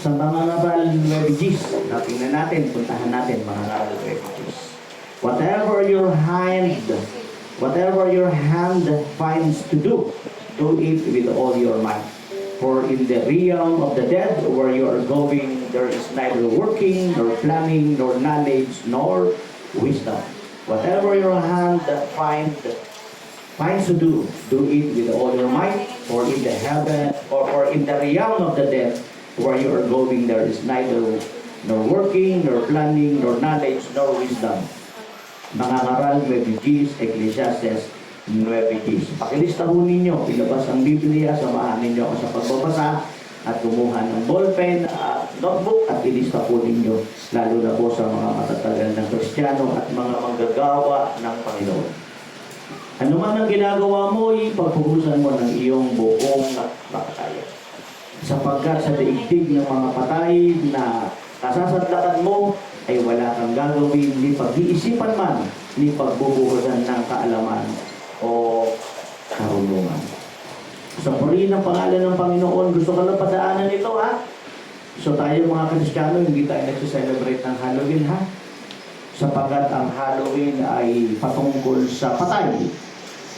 Sa mga ngaral refugees, tingnan natin, puntahan natin mga ngaral refugees. Whatever your hand finds to do it with all your might. For in the realm of the dead, where you are going, there is neither working, nor planning, nor knowledge, nor wisdom. Whatever your hand finds to do it with all your might. For in the heaven, or for in the realm of the dead, where you are going, there is neither nor working, nor planning, nor knowledge, nor wisdom. Mga ngaral, refugees, Ecclesiastes, refugees. Pakilista ho ninyo, ilabas ang Biblia, samahan ninyo ako sa pagbabasa at kumuha ng ballpen at notebook at ilista po ninyo, lalo na po sa mga matatagal na Kristiyano at mga manggagawa ng Panginoon. Ano man ang ginagawa mo, ipagpupusan mo ng iyong buong makakaya. Sapagkat sa daigdig ng mga patay na kasasadlakan mo, ay wala kang gagawin, ni pag-iisipan man, ni pagbubuhusan ng kaalaman o karunungan. Sa purihin ng pangalan ng Panginoon, gusto ka lang padaanan ito, ha? So tayo mga Kristiyano, hindi tayo nagsiselebrate ng Halloween, ha? Sapagkat ang Halloween ay patungkol sa patay.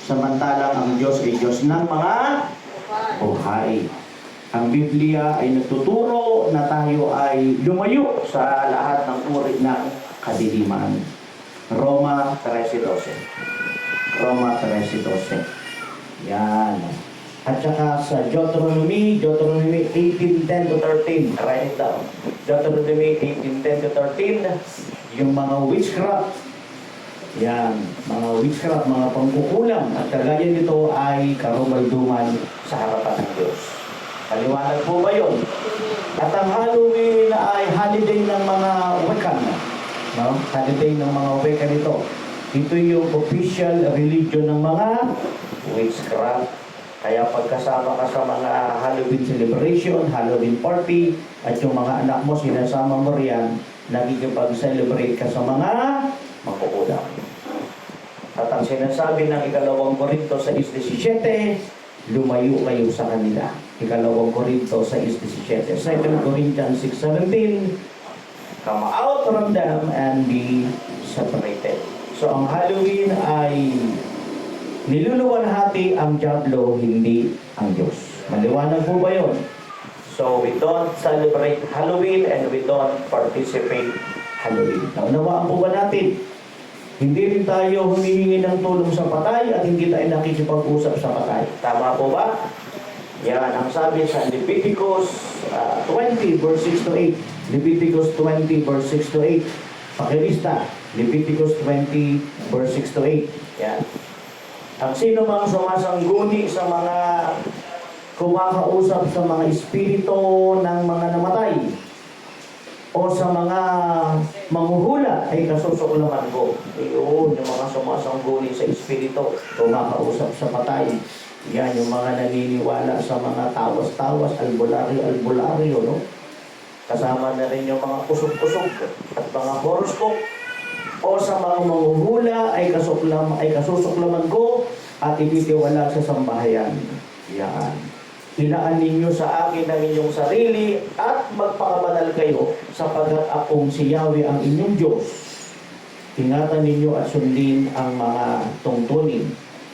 Samantalang ang Diyos ay Diyos ng mga buhay. Ang Biblia ay nagtuturo na tayo ay lumayo sa lahat ng uri ng kadiliman. Roma 13:12. Roma 13:12. Yan. At saka sa Deuteronomy 18:10-13. Write it down. Deuteronomy 18:10-13. Yung mga witchcraft. Yan. Mga witchcraft, mga pangkukulang. At kagaya nito ay karumalduman sa harapan ng Diyos. Paliwanag po ba yun? At ang Halloween ay holiday ng mga Wiccan. No? Holiday ng mga Wiccan ito. Ito yung official religion ng mga witchcraft. Kaya pagkasama ka sa mga Halloween celebration, Halloween party, at yung mga anak mo, sinasama mo riyan, nakikipag-celebrate ka sa mga makukulang. At ang sinasabi ng 2 Korinto 6:17, lumayo kayo sa kanila. 2 Korinto 6:17. 2 Corinthians 6:17, come out from them and be separated. So ang Halloween ay niluluwalhati ang dyablo, hindi ang Diyos. Maliwanag po ba yun? So we don't celebrate Halloween and we don't participate Halloween. Naunawaan po ba natin? Hindi rin tayo humihingi ng tulong sa patay at hindi tayo nakikipag-usap sa patay. Tama po ba? Yan ang sabi sa Leviticus 20 verse 6-8. Leviticus 20 verse 6-8. Pakilista. Leviticus 20 verse 6-8. Yan. Ang sino mang sumasangguni sa mga kumakausap sa mga espiritu ng mga namatay o sa mga manghuhula ay kasusuklaman ko. Ayun, yung mga sumasangguni sa espiritu, kumakausap sa patay. Yan, yung mga naniniwala sa mga tawas-tawas, albularyo, no? Kasama na rin yung mga kusog-kusog at mga horoscope. O sa mga manghuhula ay kasusuklaman ko at ititiwala sa sambahayan. Yan. Ilaan ninyo sa akin ang inyong sarili at magpakabanal kayo sapagkat akong si Yahweh ang inyong Diyos. Ingatan ninyo at sundin ang mga tungtunin.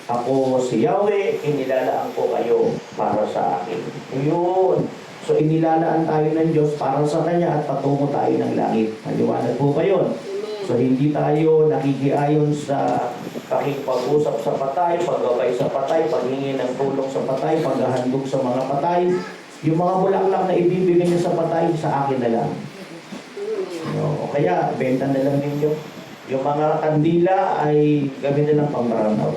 Ako si Yahweh, inilalaan ko kayo para sa akin. Yun. So inilalaan tayo ng Diyos para sa Kanya at patungo tayo ng langit. Maliwanag po ba yun? So hindi tayo nakikiayon sa pakikipag-usap sa patay, paggabay sa patay, paghingi ng tulong sa patay, paghahandog sa mga patay. Yung mga bulaklak na ibibigay niyo sa patay, sa akin na lang. O kaya, benta na lang ninyo. Yung mga kandila ay gawin na lang pang brown out.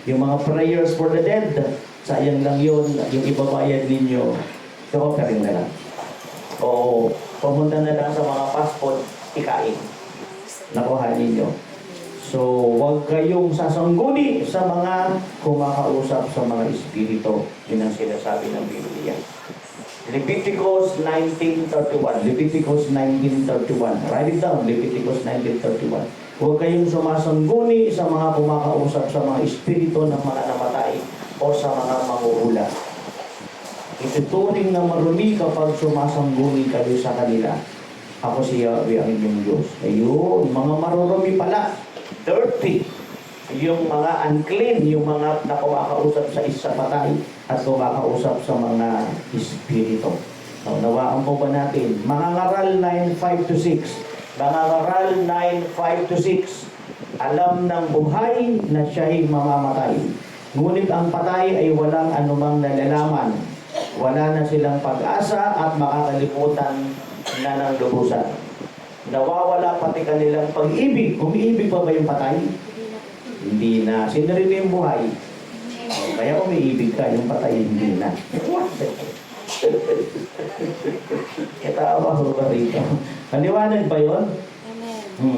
Yung mga prayers for the dead, sayang lang yun, yung ibabayad ninyo, i-offering na lang. O pumunta na lang sa mga fast food, ikain. Nakuha ninyo. So, huwag kayong sasangguni sa mga kumakausap sa mga espiritu. Yun ang sinasabi ng Biblia. Leviticus 19:31. Leviticus 19:31. Write it down. Leviticus 19:31. Huwag kayong sumasangguni sa mga kumakausap sa mga espiritu ng mga namatay o sa mga manghuhula. Ituturing na marumi kapag sumasangguni kayo sa kanila. Ako si Yahweh ang inyong Diyos. Ayun, mga marurumi pala. Dirty. Yung mga unclean, yung mga na kumakausap sa isa patay at kumakausap sa mga espiritu. Nawaan po ba natin? Mga ngaral 9:5-6. Mga ngaral 9:5-6. Alam ng buhay na siya'y mamamatay. Ngunit ang patay ay walang anumang nalalaman. Wala na silang pag-asa at makakalimutan na ng lubusan. Nawawala pati kanilang pag-ibig. Umiibig pa ba yung patay? Hindi na. Sino rin yung buhay? Kaya umiibig ka, yung patay hindi na. Katawa ko ba rito? Paliwanag ba yun?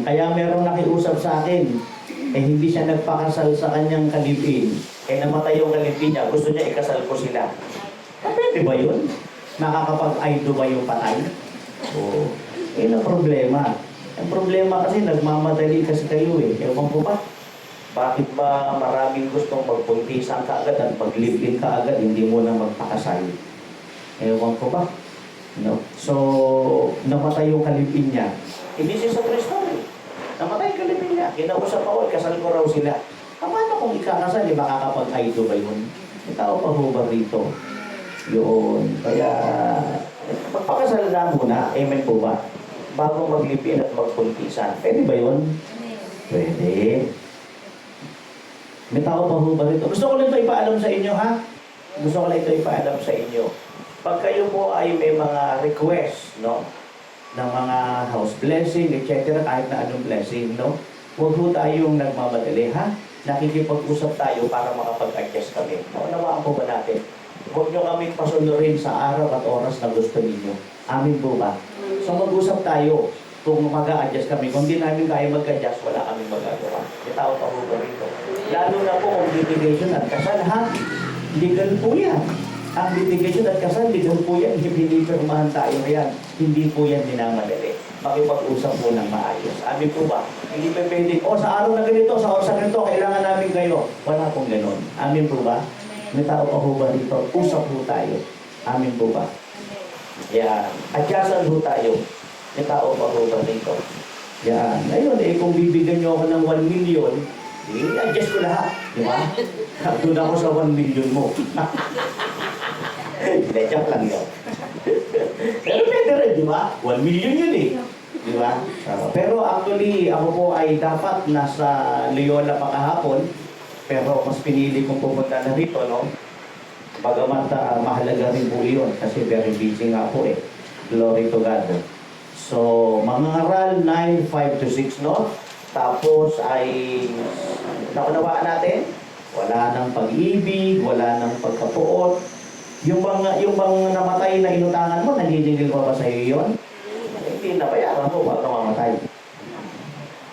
Kaya merong nakiusap sa akin, hindi siya nagpakasal sa kanyang kalipin. Namatay yung kalipin niya, gusto niya ikasal ko sila. Pwede ba yun? Nakakapag-aido ba yung patay? Oo. Na problema. Ang problema kasi nagmamadali kasi kayo Ewan po ba? Bakit ba maraming gustong magpuntisan ka agad at paglipin ka agad, hindi mo na magpakasal? Ewan ko ba? No? So, namatay yung kalipin niya. Hindi siya sa Kristo Namatay yung kalipin niya. Kinausap ako, kasal ko raw sila. Paano kung ikakasal, makakapag-aido ba yun? May tao pa ho ba rito? Yun. Kaya, magpakasal na muna. Amen po ba? Bago maglipin at magpuntisan. Pwede ba yun? Pwede. May tao pa ho ba rito? Gusto ko lang ito ipaalam sa inyo, ha? Gusto ko lang ito ipaalam sa inyo. Pag kayo po ay may mga request, no? Ng mga house blessing, etc. Kahit na anong blessing, no? Huwag po tayong nagmamadali, ha? Nakikipag-usap tayo para makapag-adjust kami. Naunawaan po ba natin? Huwag nyo kami pasunurin sa araw at oras na gusto ninyo. Amin po ba? So mag-usap tayo kung mag-a-adjust kami. Kung di namin kaya mag-adjust, wala kami magagawa. May tao pa po ba rito? Lalo na po kung litigation at kasal, ha? Legal po yan. Ang litigation at kasal, legal po yan. Pinipirmahan tayo yan. Hindi po yan minamadali. Makipag-usap po ng maayos. Amin po ba? Hindi pa pwede, sa araw na ganito, sa oras na ganito, kailangan namin kayo. Wala pong ganun. Amin po ba? May tao pa po ba dito? Usap po tayo. Amin po ba? Yan. Adjustan po tayo. May tao pa po ba dito? Yan. Ngayon, kung bibigyan nyo ako ng 1 million, i-adjust ko lahat. Di ba? Doon ako sa 1 million mo. Joke lang yun. Pero pwede rin, di ba? 1 million yun Di ba? Pero actually, ako po ay dapat nasa Loyola pa kahapon. Pero mas pinili kong pumunta na rito, no? Bagamat mahalaga rin po yun. Kasi very busy nga po Glory to God. So, mga ngaral 9:5-6, no? Tapos ay naunawaan natin, wala nang pag-ibig, wala nang pagkapuot. Yung bang namatay na inutangan mo, nanginigil pa ba sa iyo yun? Hindi nabayaran mo bago mamatay.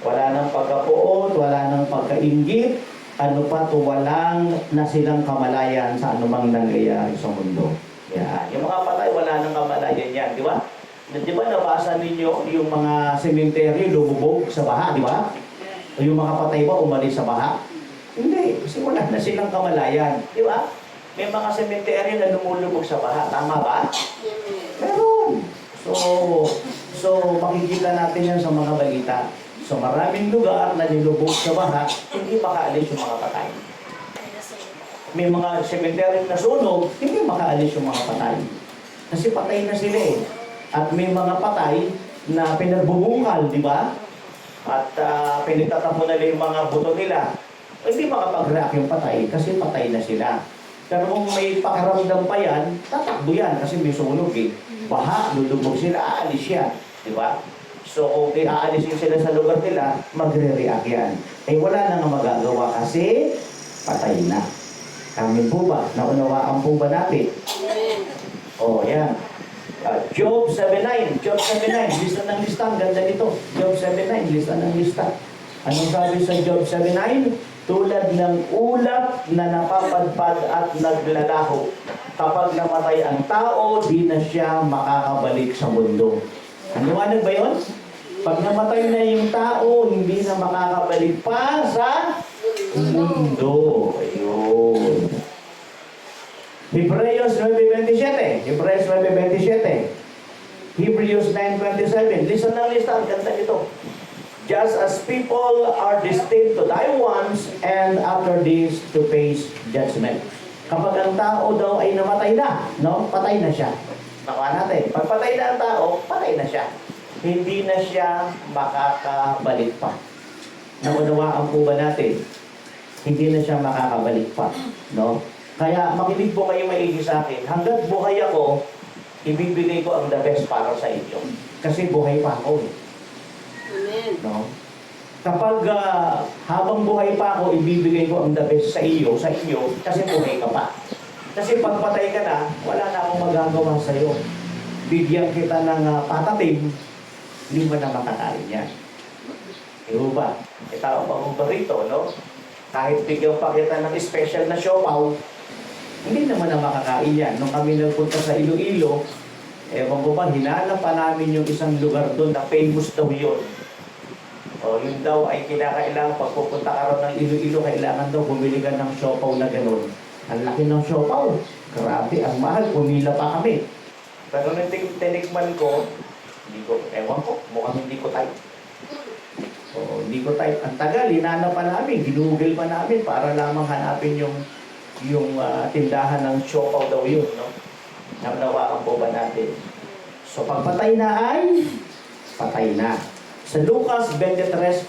Wala nang pagkapuot, wala nang pagkainggit, ano pa to, walang na silang kamalayan sa anumang nangyayari sa mundo. Yan. Yung mga patay, wala nang kamalayan yan, di ba? Di ba nabasa ninyo yung mga sementeryo lumubog sa baha, di ba? O yung mga patay ba umalis sa baha? Hindi, kasi wala na silang kamalayan, di ba? May mga sementeryo na lumulubog sa baha, tama ba? Meron. So makikita natin yan sa mga balita. So maraming lugar na nilubog sa baha, hindi makaalis yung mga patay. May mga sementeryo na sunog, hindi makaalis yung mga patay. Kasi patay na sila At may mga patay na pinagbubungkal, di ba? At pinagtatapon nila yung mga buto nila. Hindi makapag-react yung patay kasi patay na sila. Pero kung may pakiramdam pa yan, tatakbo yan kasi may sunog Baha, lulubog sila, aalis yan. Di ba? So kung aalisin sila sa lugar nila, magre-react yan. Wala na nga magagawa kasi patay na. Amin po ba? Naunawaan po ba natin? Yan. Job 7:9. Job 7:9. Lista ng lista. Ang ganda nito. Job 7:9. Lista ng lista. Anong sabi sa Job 7:9? Tulad ng ulap na napapadpad at naglalaho. Kapag namatay ang tao, di na siya makakabalik sa mundo. Liwanag ba yun? Pag namatay na yung tao, hindi na makakabalik pa sa mundo. Ayun. Hebreos 9:27. Hebreos 9:27. Hebrews 9:27. Listen ng lista. Ang ganda nito. Just as people are destined to die once and after this to face judgment. Kapag ang tao daw ay namatay na, no? Patay na siya. Nakuha natin. Pag patay na ang tao, patay na siya. Hindi na siya makakabalik pa. Naunawaan po ba natin? Hindi na siya makakabalik pa, no? Kaya makinig po kayo maigi sa akin. Hanggat buhay ako, ibibigay ko ang the best para sa inyo. Kasi buhay pa ako. Amen. No? Kapag habang buhay pa ako, ibibigay ko ang the best sa inyo, kasi buhay ka pa. Kasi pag patay ka na, wala na akong magagawa sa iyo. Bigyan kita ng patatim, hindi mo na makakain yan. Iyo ba? Itaw pa mo ba rito, no? Kahit bigyan pa kita ng special na siopaw, hindi naman na makakain yan. Nung kami nagpunta sa Iloilo, ewan ko ba, hinanap pa namin yung isang lugar doon na famous daw yun. O yun daw ay kinakailangan, pag pupunta ka ron ng Iloilo, kailangan daw bumili ka ng siopaw na gano'n. Ang laki ng siopaw. Grabe, ang mahal. Pumila pa kami. Pero nung tinikman ko, ewan ko, mukhang hindi ko type. O hindi ko type. Ang tagal, hinanap pa namin, ginugol pa namin para lamang hanapin yung tindahan ng siopaw daw yun, no? Naunawaan po ba natin? So, pag patay na ay, patay na. Sa Lucas 23:43,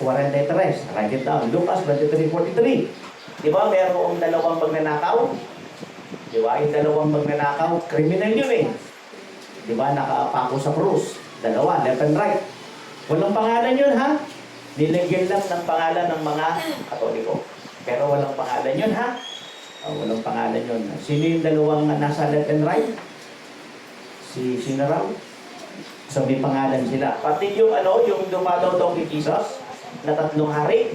write it down, Lucas 23:43. Di ba, mayroong dalawang magnanakaw? Di ba, yung dalawang magnanakaw, criminal yun eh. Di ba, nakaapako sa krus. Dalawa, left and right. Walang pangalan yun, ha? Nilagyan lang ng pangalan ng mga Katoliko. Pero walang pangalan yun, ha? Walang pangalan yun. Sino yung dalawang nasa left and right? Sino raw? So may pangalan sila. Pati yung yung dumalaw daw kay Jesus na 3 hari.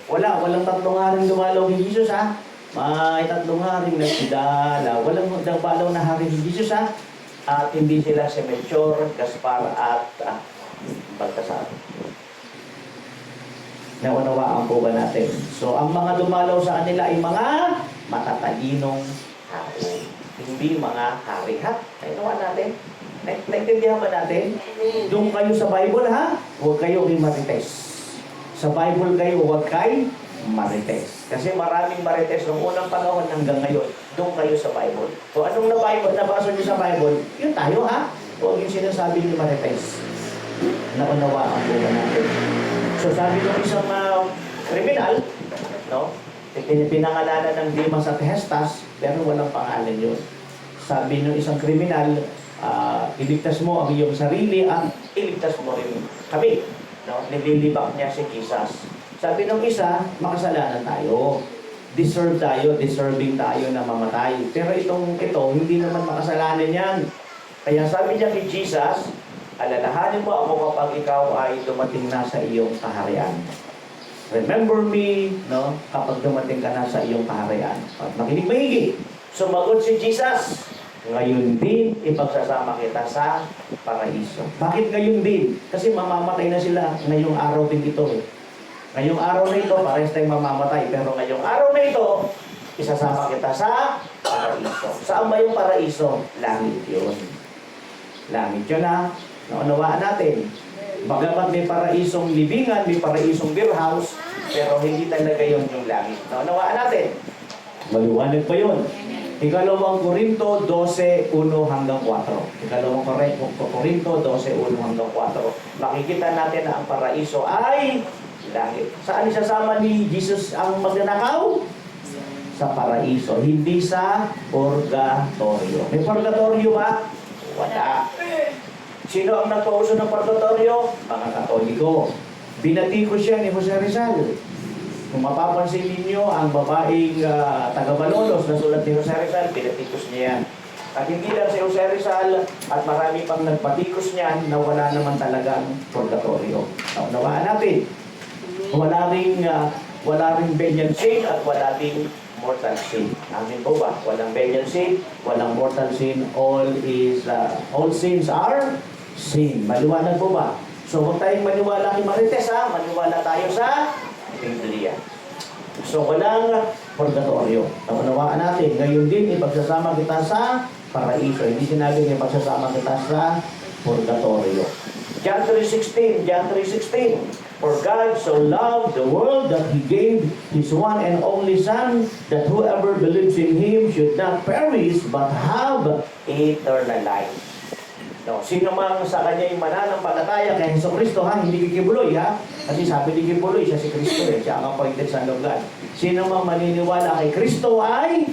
Walang 3 haring dumalaw kay Jesus, ha? May 3 haring nagsidala. Walang dumalaw na hari kay Jesus, ha? At hindi sila si Melchor, Gaspar at Baltasar. Naunawaan po ba natin? So ang mga dumalaw sa kanila ay mga matatalinong hari. Hindi mga hari, ha? Naunawaan natin? Naintindihan ba natin? Doon kayo sa Bible, ha? Huwag kayo marites. Sa Bible kayo, huwag kayo marites. Kasi maraming marites noong unang panahon hanggang ngayon. Doon kayo sa Bible. So anong nabasa nyo sa Bible? Yun tayo, ha? Huwag yung sinasabi nyo marites. Naunawaan po ba natin? So sabi ng isang kriminal, no? Pinangalanan ng Dimas at Hestas, pero walang pangalan yun. Sabi ng isang kriminal, iligtas mo ang iyong sarili at iligtas mo rin kami. No? Nililibak niya si Jesus. Sabi ng isa, makasalanan tayo. Deserving tayo na mamatay. Pero ito, hindi naman makasalanan yan. Kaya sabi niya kay Jesus, alalahanin mo ako kapag ikaw ay dumating na sa iyong kaharian. Remember me, no? Kapag dumating ka na sa iyong kaharian. At makinig maigi. Sumagot si Jesus, ngayon din, ipagsasama kita sa paraiso. Bakit ngayon din? Kasi mamamatay na sila ngayong araw din ito. Ngayong araw na ito, parehas tayong mamamatay. Pero ngayong araw na ito, isasama kita sa paraiso. Saan ba yung paraiso? Langit yun. Langit yun, ha? Naunawaan natin. Bagamat may paraisong libingan, may paraisong beer house, pero hindi talaga yun yung langit. Naunawaan natin. Maliwanag pa yun. Ikalawang Korinto 12:1 hanggang 4. Ikalawang Korinto 12:1 hanggang 4. Makikita natin na ang paraiso ay langit. Saan isasama ni Jesus ang magnanakaw? Sa paraiso, hindi sa purgatorio. May purgatorio ba? Wala. Sino ang nagpauso ng purgatorio? Mga Katoliko. Binatikos siya ni Jose Rizal. Kung mapapansin ninyo, ang babaeng taga-Malolos na sulat ni Jose Rizal, binatikos niya yan. At hindi lang si Jose Rizal at marami pang nagpatikos niyan na wala naman talagang purgatorio. Nawaan natin. Wala ring venial sin at wala ring mortal sin. Amin po ba? Walang venial sin, walang mortal sin. All sins are sin. Maliwanag po ba? So huwag tayong maniwala kay Marites, ha? Maniwala tayo sa Biblia. So walang purgatorio. Naunawaan natin, ngayon din ipagsasama kita sa paraiso. Hindi sinabing ipagsasama kita sa purgatorio. John 3:16, John 3:16. For God so loved the world that He gave His one and only Son, that whoever believes in Him should not perish but have eternal life. No, sino mang sa kanya yung mananampalataya kay Jesucristo, ha, hindi kikibuloy, ha? Kasi sabi ni Kibuloy, siya si Kristo, siya ang appointed Son of God. Sino mang maniniwala kay Kristo ay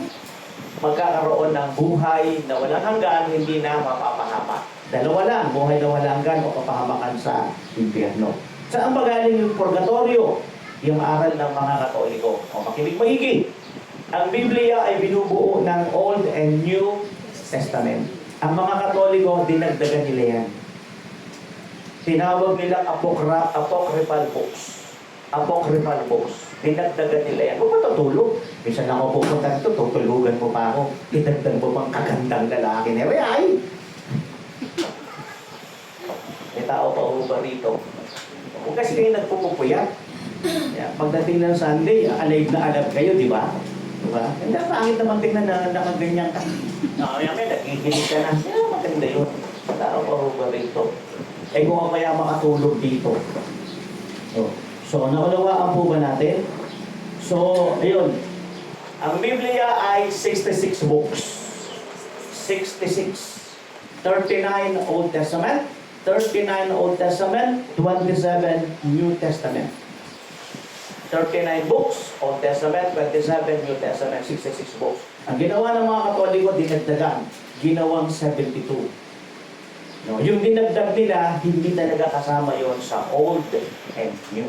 magkakaroon ng buhay na walang hanggan, hindi na mapapahama. Dalawa lang, buhay na walang hanggan o kapahamakan sa impyerno. Saan ba galing yung purgatorio? Yung aral ng mga Katoliko. O makinig maigi. Ang Biblia ay binubuo ng Old and New Testament. Ang mga Katoliko, dinagdagan nila yan. Tinawag nila apocryphal books. Apocryphal books. Dinagdagan nila yan. Huwag matutulog. Minsan lang ako pupunta dito, tutulugan mo pa ako. Dinagdag mo pang kagandang lalaki ni Rayay. May tao pa ho ba rito? Kung kasi kayo nagpupupuyat, pagdating ng Sunday, alive na alive kayo, di ba? Diba? Hindi, pangit naman tingnan na nakaganyan ka. Yan kayo, nakikinig ka na. Maganda yun. Tao pa ho ba rito? Eh kung ako kaya makatulog dito. So, naunawaan po ba natin? So, ayun. Ang Biblia ay 66 books. 66. 39 Old Testament, 39 Old Testament, 27 New Testament. 39 books, Old Testament, 27 New Testament, 66 books. Ang ginawa ng mga Katoliko, dinagdagan. Ginawang 72. No, yung dinagdag nila, hindi talaga kasama yon sa Old and New.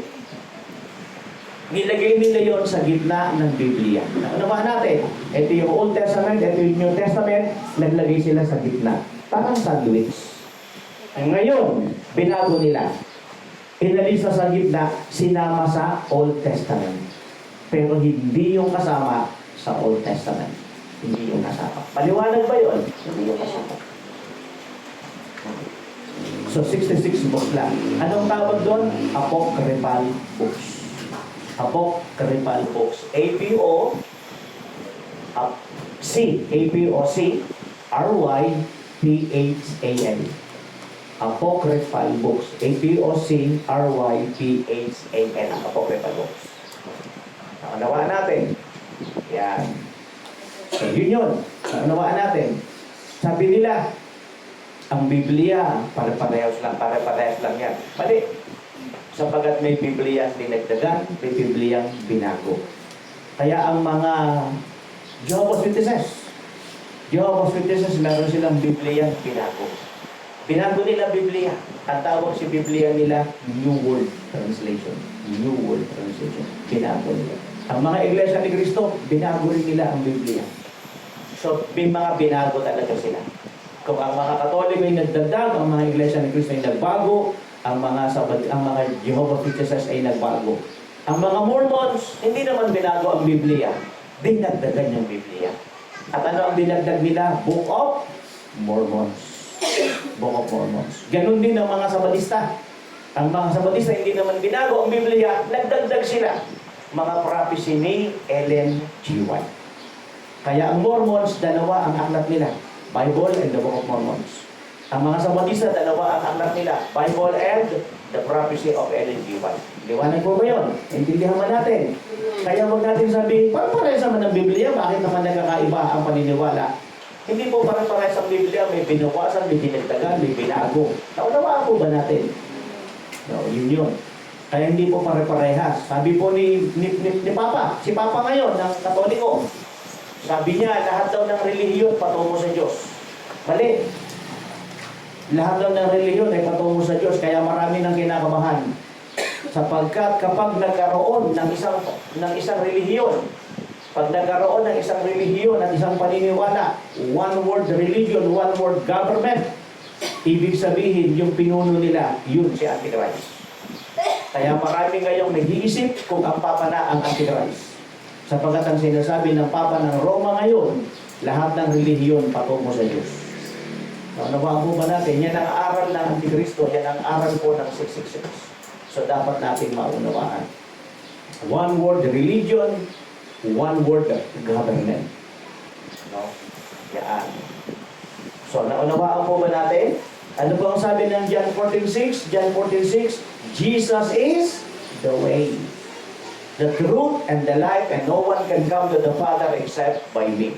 Nilagay nila yon sa gitna ng Biblia. Naman natin, ito yung Old Testament, ito yung New Testament, naglagay sila sa gitna. Parang sandwich. Ngayon, binago nila. Inalis na sa gitna, sinama sa Old Testament. Pero hindi yung kasama sa Old Testament. Hindi yung kasama. Paliwanag ba yun? Hindi yung kasama. So, 66 books lang. Anong tawag doon? Apocryphal books. Apocryphal books. A-P-O-C. A-P-O-C. R-Y-P-H-A-L. Apocryphal books. A-P-O-C-R-Y-P-H-A-L. Apocryphal books. Naunawaan natin. Yan. So, yun. Naunawaan natin. Sabi nila, ang Biblia, pare-parehas lang yan. Mali. Sapagat may Biblia dinagdagan, may Biblia binago. Kaya ang mga Jehovah's Witnesses, meron silang Biblia binago. Binago nila Biblia. Ang tawag si Biblia nila, New World Translation. New World Translation. Binago nila. Ang mga Iglesia ni Cristo, binago rin nila ang Biblia. So, may mga binago talaga sila. Kung ang mga Katoliko ay nagdagdag, ang mga Iglesia ni Cristo ay nagbago, ang mga Jehovah's Witnesses ay nagbago. Ang mga Mormons, hindi naman binago ang Biblia. Dinagdagan yung Biblia. At ano ang dinagdag nila? Book of Mormons. Book of Mormons. Ganon din ang mga Sabatista. Ang mga Sabatista hindi naman binago ang Biblia, nagdagdag sila. Mga prophecy ni Ellen G. White. Kaya ang Mormons, dalawa ang aklat nila. Bible and the Book of Mormons. Ang mga Sabatista, dalawa ang aklat nila. Bible and the prophecy of Ellen G. White. Liwanag po ba yun? Intindihan man natin. Kaya huwag natin sabihin, parang-parehas naman ng Biblia, bakit naman nagkakaiba ang paniniwala? Hindi po parang-parehas ang Biblia, may binukasan, may dinagdagan, may binago. Naunawaan po ba natin? No, yun. Kaya hindi po pare-parehas. Sabi po ni Papa, si Papa ngayon, ng Katoliko, sabi niya, lahat daw ng relihiyon patungo sa Diyos. Mali. Lahat daw ng relihiyon ay patungo sa Diyos, kaya marami nang kinakabahan. Sapagkat kapag nagkaroon ng isang relihiyon, pag nagkaroon ng isang relihiyon at isang paniniwala, one world religion, one world government, ibig sabihin, yung pinuno nila, yun si Antichrist. Kaya marami ngayong nag-iisip kung ang Papa na ang Antichrist. Sapagkat ang sinasabi ng Papa ng Roma ngayon, lahat ng relihiyon patungo sa Diyos. Ano ba po ba natin? Yan ang aral ng Antikristo, yan ang aral po ng 666. So dapat natin maunawaan. One world religion, One word, government. No? Yan. So, naunawaan po ba natin? Ano po ang sabi ng John 14:6? John 14:6, Jesus is the way, the truth, and the life, and no one can come to the Father except by me.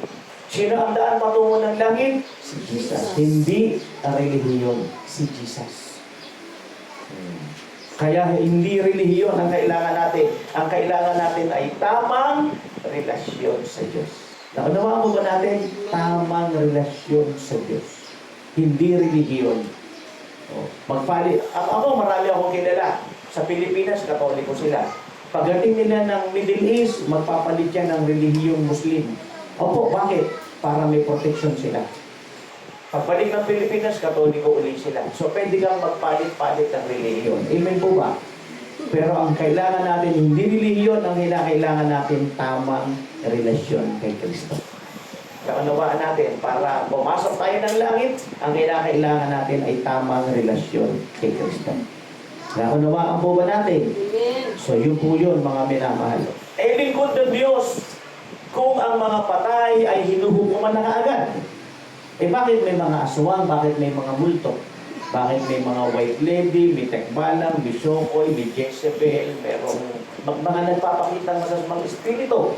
Sino ang daan patungo ng langit? Si Jesus. Hindi ang relihiyon. Si Jesus. Kaya hindi relihiyon ang kailangan natin. Ang kailangan natin ay tamang relasyon sa Diyos. Naunawaan mo ba natin? Tamang relasyon sa Diyos. Hindi relihiyon. Ako, marami akong kilala. Sa Pilipinas, Katoliko sila. Pagdating nila ng Middle East, magpapalit yan ng relihiyong Muslim. Opo, bakit? Para may protection sila. Pagbalik ng Pilipinas, Katoliko uli sila. So, pwede kang magpalit-palit ng relihiyon. Amen po ba? Pero ang kailangan natin, hindi relihiyon, ang kailangan natin tamang relasyon kay Kristo. Kaunawaan natin, para pumasok tayo ng langit, ang kailangan natin ay tamang relasyon kay Kristo. Kaunawaan po ba natin? Amen. So, yun po yun, mga minamahal. Eh, lingkod ng Diyos, kung ang mga patay ay hinuhukuman na kaagad. Eh, bakit may mga aswang? Bakit may mga multo? Bakit may mga white lady, may tekbalang, may sokoy, may Jezebel, merong mga nagpapakita ng masasamang espiritu?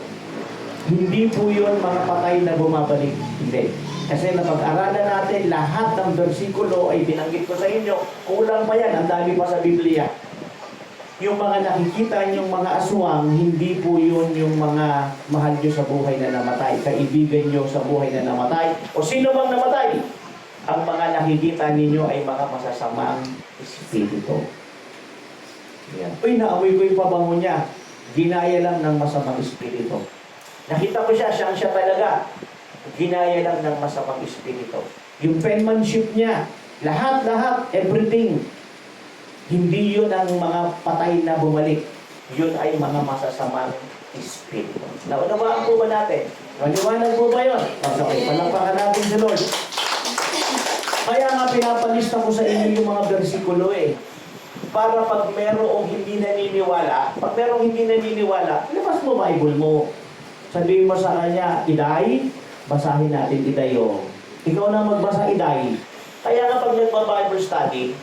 Hindi po yun mga patay na bumabalik. Hindi. Kasi napag-aralan natin, lahat ng bersikulo ay binanggit ko sa inyo. Kulang pa yan, ang dami pa sa Biblia. Yung mga nakikita niyong mga aswang, hindi po yun yung mga mahal nyo sa buhay na namatay, kaibigan nyo sa buhay na namatay, o sino bang namatay. Ang mga nakikita ninyo ay mga masasamang espiritu. Yan. Uy, naamoy ko yung pabango niya. Ginaya lang ng masamang espiritu. Nakita ko siya, siyang siya talaga. Ginaya lang ng masamang espiritu. Yung penmanship niya, lahat, everything. Hindi yun ang mga patay na bumalik. Yun ay mga masasamang espiritu. Naunawaan po ba natin? Maliwanag po ba yun? Okay, palakpakan natin si Lord. Kaya nga pinapalista ko sa inyo yung mga bersikulo para pag merong hindi naniniwala, labas mo Bible mo. Sabihin mo sa kanya, Iday, basahin natin Iday o. Ikaw na magbasa Iday. Kaya nga pag nagpa-Bible study,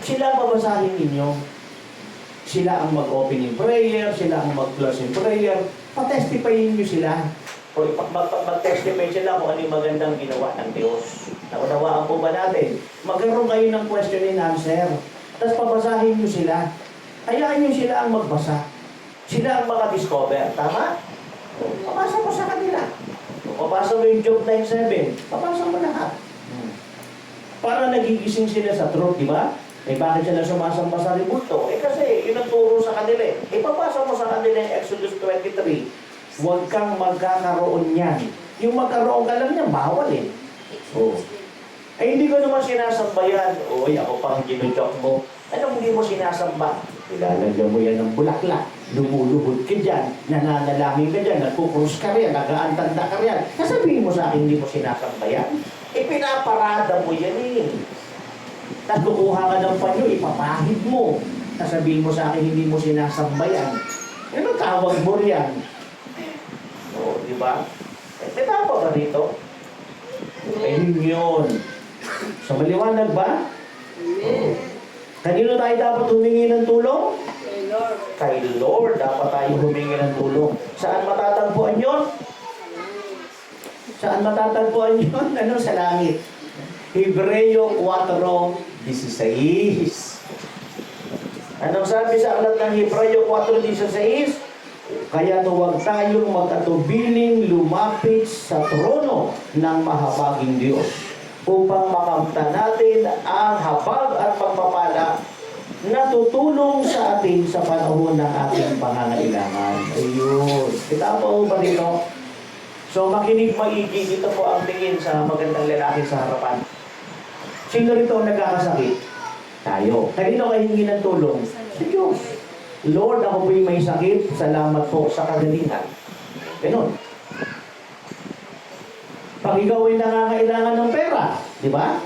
sila ang babasahin ninyo. Sila ang mag-opening prayer, sila ang mag-closing prayer. Patestipayin nyo sila. O mag-testify sila kung ano yung magandang ginawa ng Diyos. Naunawaan po ba natin? Magkaroon kayo ng question and answer. Tapos pabasahin nyo sila. Hayaan nyo sila ang magbasa. Sila ang maka-discover. Tama? Papasa mo sa kanila. Papasa mo yung Job 9:7. Papasa mo lahat. Para nagigising sila sa truth, di ba? Eh bakit sila sumasamba sa ribulto? Eh kasi yun ang turo sa kanila eh. Ipapasa mo sa kanila yung Exodus 23. Huwag kang magkakaroon yan. Yung magkaroon ka lang yan, bawal eh. Oh. Ay hindi ko naman sinasamba yan. Oy, ako pang ginujok mo. Anong hindi mo sinasamba? Ilalagyan mo yan ng bulaklak. Lumuluhod ka dyan. Nananalangin ka dyan. Nagkukrus ka rin. Nagaantanda ka rin. Sasabihin mo sa akin, hindi mo sinasamba yan. Eh pinaparada mo yan eh. Nagkukuha ka ng panyo, ipapahid mo. Sasabihin mo sa akin, hindi mo sinasamba yan. Anong tawag mo riyan? O, di ba? Eh, may tawag ka rito. Ayun yun. So, maliwanag ba? Amen. Kanino tayo dapat humingi ng tulong? Kay Lord. Kay Lord dapat tayo humingi ng tulong. Saan matatagpuan yun? Saan matatagpuan yun? Ano? Sa langit. Hebreo 4:16. Anong sabi sa aklat ng Hebreo 4:16? Kaya huwag tayong magkatubiling lumapit sa trono ng mahabaging Diyos upang makamtan natin ang habag at pagpapala na tutulong sa atin sa panahon ng ating pangangailangan. Ayun. Kita po ba dito? So makinig maigi, dito po ang tingin sa magandang lalaki sa harapan. Sino rito ang nagkakasakit? Tayo. Kanino kayo hingi ng tulong? Sa Diyos. Lord, ako po'y may sakit. Salamat po sa kagalingan. Ganon. Pag ikaw ay nangangailangan ng pera, di ba?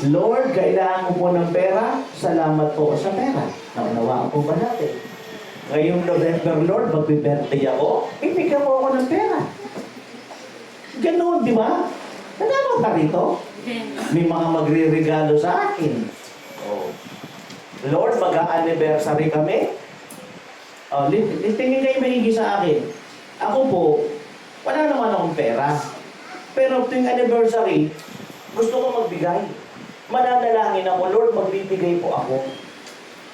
Lord, kailangan ko po ng pera. Salamat po sa pera. Naunawaan po ba natin? Ngayong November, Lord, magbe-birthday ako, ibigyan mo ako ng pera. Ganoon, di ba? Nanalo ka rito? May mga magre-regalo sa akin. Oh. Lord, mag-a-anniversary kami. Oh, tingin kayo maigi sa akin. Ako po, wala naman akong pera. Pero tuwing anniversary, gusto ko magbigay. Mananalangin ako, Lord, magbibigay po ako.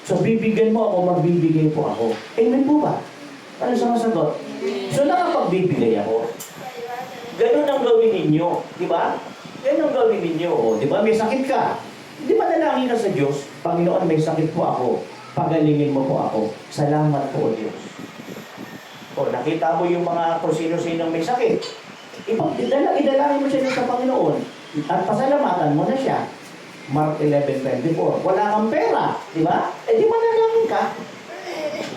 So, bibigyan mo ako, magbibigay po ako. Amen po ba? Ano sa masagot? So, nakapagbibigay ako. Ganun ang gawin ninyo. Di ba? Ganun ang gawin ninyo. O, di ba? May sakit ka. Di ba nalangin ka sa Diyos? Panginoon, may sakit po ako. Pagalingin mo po ako. Salamat po, Diyos. O, nakita mo yung mga kung sino-sino may sakit. Idalangin mo siya sa Panginoon. At pasalamatan mo na siya. Mark 11:24. Wala kang pera. Di ba? Eh, di manalangin ka.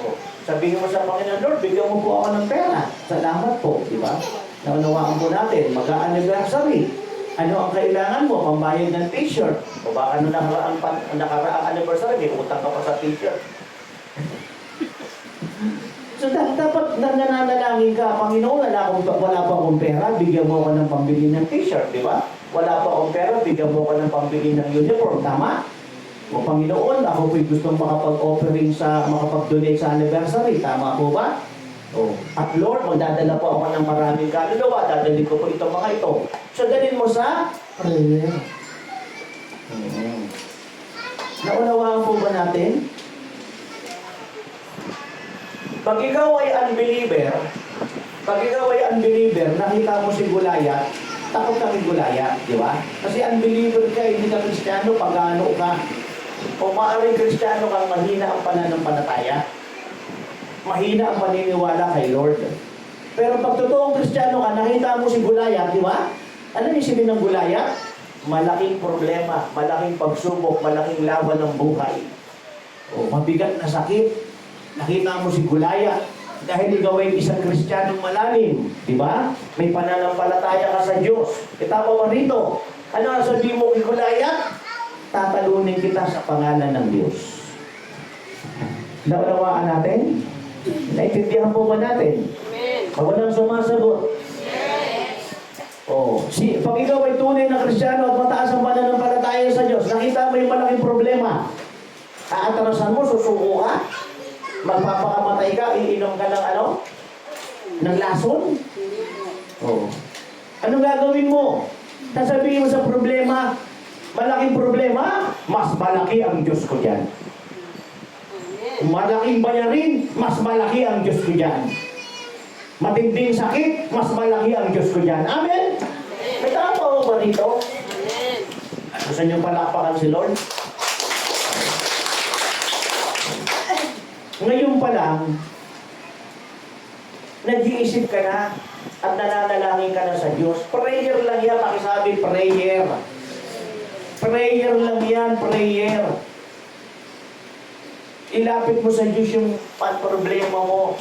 O, sabihin mo sa Panginoon, Lord, bigyan mo po ako ng pera. Salamat po. Di ba? Naunawaan po natin, mag-a-anniversary. Ano ang kailangan mo? Pambayad ng t-shirt. O baka nung nakaraang anniversary, may utang ka pa sa t-shirt. So dapat nananalangin ka, Panginoon, wala pa akong pera, bigyan mo ako ng pambili ng t-shirt, di ba? Wala pa akong pera, bigyan mo ako ng pambili ng uniform, tama? O Panginoon, ako po'y gustong makapag-offering makapag-donate sa anniversary, tama po ba? Oh. At Lord, magdadala po ako ng maraming kaluluwa. Dadalhin ko po itong mga ito. So, dalhin mo sa prayer. Naunawaan po ba natin? Pag ikaw ay unbeliever, nakita mo si Goliath, takot ka kay Goliath, di ba? Kasi unbeliever ka, hindi ka Kristiyano, pagano ka. O maaaring Kristiyano kang mahina ang pananampalataya. Mahina ang paniniwala kay Lord. Pero pag totoong Kristiyano ka, nakita mo si Goliath, di ba? Ano yung sabihin ng Goliath? Malaking problema, malaking pagsubok, malaking laban ng buhay. O, mabigat na sakit. Nakita mo si Goliath dahil ikaw ay isang Kristiyanong malalim. Di ba? May pananampalataya ka sa Diyos. Kita mo rito. Ano ang sabihin mo kay Goliath? Tatalunin kita sa pangalan ng Diyos. Naunawaan natin? Naintindihan po ba natin? Amen. Pag walang sumasagot. Yes. Oh, pag ikaw ay tunay na Kristiyano at mataas ang pananampalataya sa Diyos, nakita mo yung malaking problema. Aatrasan mo, susuko ka, magpapakamatay ka, iinom ka ng ano? Ng lason? Oh. Anong gagawin mo? Sasabihin mo sa problema, malaking problema, mas malaki ang Diyos ko dyan. Malaking bayarin, mas malaki ang Diyos ko dyan. Matinding sakit, mas malaki ang Diyos ko dyan. Amen? May tama po ba dito? Amen. Gusto niyong palakpakan si Lord? Ngayon pa lang, nag-iisip ka na at nananalangin ka na sa Diyos. Prayer lang yan, pakisabi, prayer. Prayer lang yan, prayer. Ilapit mo sa Diyos yung problema mo.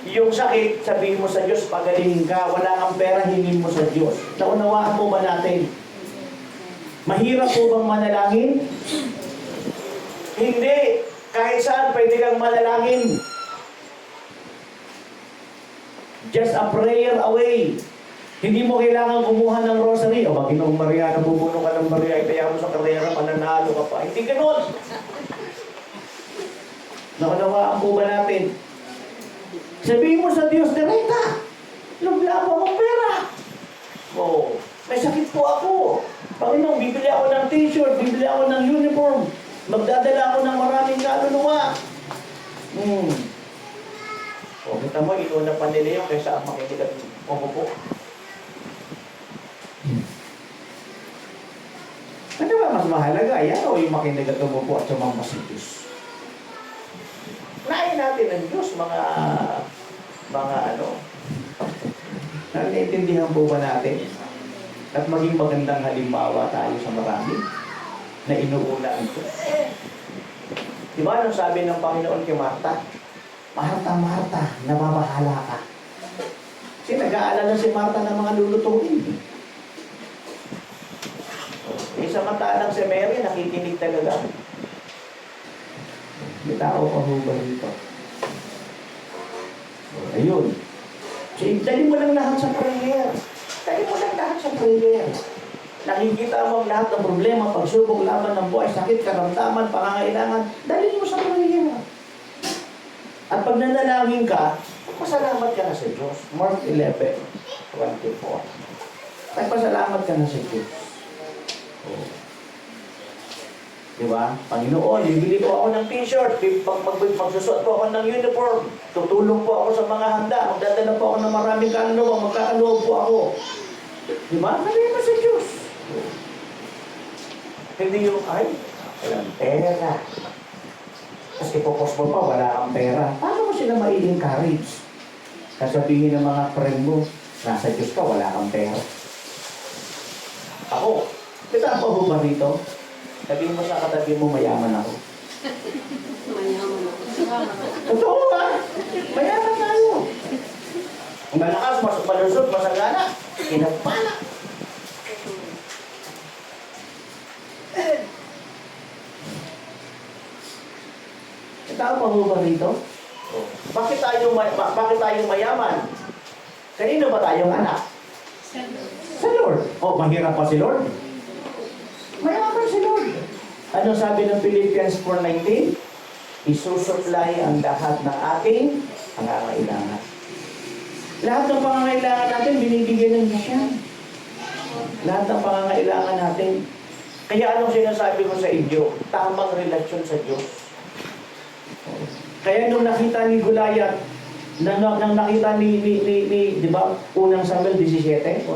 Yung sakit, sabihin mo sa Diyos, pagalingin ka. Wala kang pera, hingin mo sa Diyos. Naunawaan po ba natin? Mahirap po bang manalangin? Hindi. Kahit saan pwede kang manalangin. Just a prayer away. Hindi mo kailangan kumuha ng rosary. O, Panginoong Maria, nabubuno ka ng Maria, itaya mo sa karera, mananalo ka pa. Hindi ganun. Nakunawaan po ba natin? Sabihin mo sa Diyos, direkta. Wala po akong pera. Oh, may sakit po ako. Panginoon, bibili ako ng t-shirt, bibili ako ng uniform. Magdadala ako ng maraming kaluluwa. O, kita mo, inuna pa nila yung kaysa ang makinig at umupo. Ano ba mas mahalaga? Yan o yung makinig at umupo at sumama sa Diyos. Nain natin ang Diyos, mga ano. Naiintindihan po ba natin? At maging magandang halimbawa tayo sa marami na inuuna ang Diyos. Diba anong sabi ng Panginoon kay Marta? Marta, Marta, nababahala ka. Kasi nag-aalala si Marta ng mga lulutuin. Samantalang si Mary, nakikinig talaga. May tao pa ho ba dito? Ayun. So, dali mo lang lahat sa prayer. Dali mo lang lahat sa prayer. Nakikita mo ang lahat ng problema, pagsubok, laban ng buhay, sakit, karamdaman, pangangailangan, dali mo sa prayer. At pag nanalangin ka, pasalamat ka na sa Diyos. Mark 11:24. Nagpasalamat ka na sa Diyos. Oh. Diba? Panginoon, bibili po ako ng t-shirt, magsusuot po ako ng uniform, tutulong po ako sa mga handa, magdadala po ako ng maraming kaloob, magkakaloob po ako. Diba? Sabi mo sa Diyos. Hindi yung, ay, walang pera. Tapos ipopost mo pa, wala kang pera. Paano mo sila ma-encourage? Kasabihin ng mga friend mo, nasa Diyos ka, wala kang pera. Ako, kita po ba rito? Sabihin mo sa katabi mo, mayaman ako. Mayaman ako. Totoo ba? Mayaman tayo. Malakas, malusog, masagana. Kinapala. Tao pa ba rito? Bakit tayo mayaman? Kanino ba tayong anak? Sa Lord. Oh, mahirap pa si Lord? Mayaman si Lord. Ano sabi ng Philippians 4:19? Isusupply ang lahat ng ating pangangailangan. Lahat ng pangangailangan natin, binibigyan ng Diyos yan. Lahat ng pangangailangan natin. Kaya anong sinasabi ko sa inyo? Tamang relasyon sa Diyos. Kaya nung nakita ni Goliath, nang nakita ni di ba, unang Samuel 17,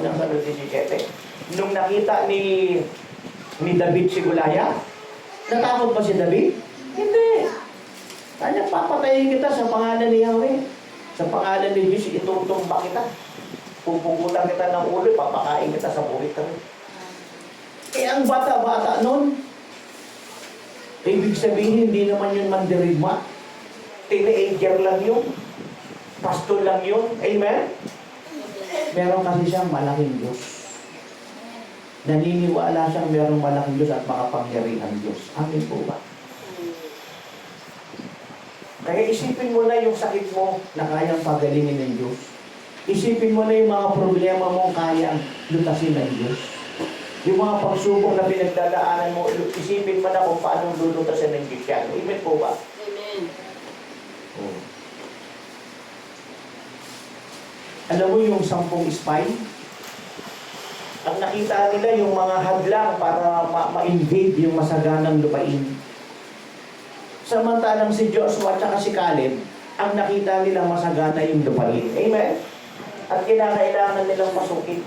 nung nakita ni David si Goliath, natakot ba si David? Hindi. Kanya, papatayin kita sa pangalan ni Yahweh. Sa pangalan ni Diyos, itutumba kita. Pupugutan kita ng ulo, papakain kita sa buhit kami. Eh, ang bata-bata nun, ibig sabihin, hindi naman yun mandirigma. Teenager lang yun. Pastor lang yun. Amen? Meron kasi siyang malaking Diyos. Naniniwala siyang merong malaking Diyos at makapangyarihang Diyos. Amin po ba? Kaya isipin mo na yung sakit mo na kayang pagalingin ng Diyos. Isipin mo na yung mga problema mo kayang lutasin ng Diyos. Yung mga pagsubok na pinagdadaanan mo, isipin mo na kung paano lulutasin ng Diyos yan. Amen po ba? Amen. Oh. Alam mo yung 10 spy? Ang nakita nila yung mga hadlang para ma-invade yung masaganang lupain. Samantalang si Joshua at si Caleb, ang nakita nila masagana yung lupain. Amen? At kinakailangan nilang pasukin.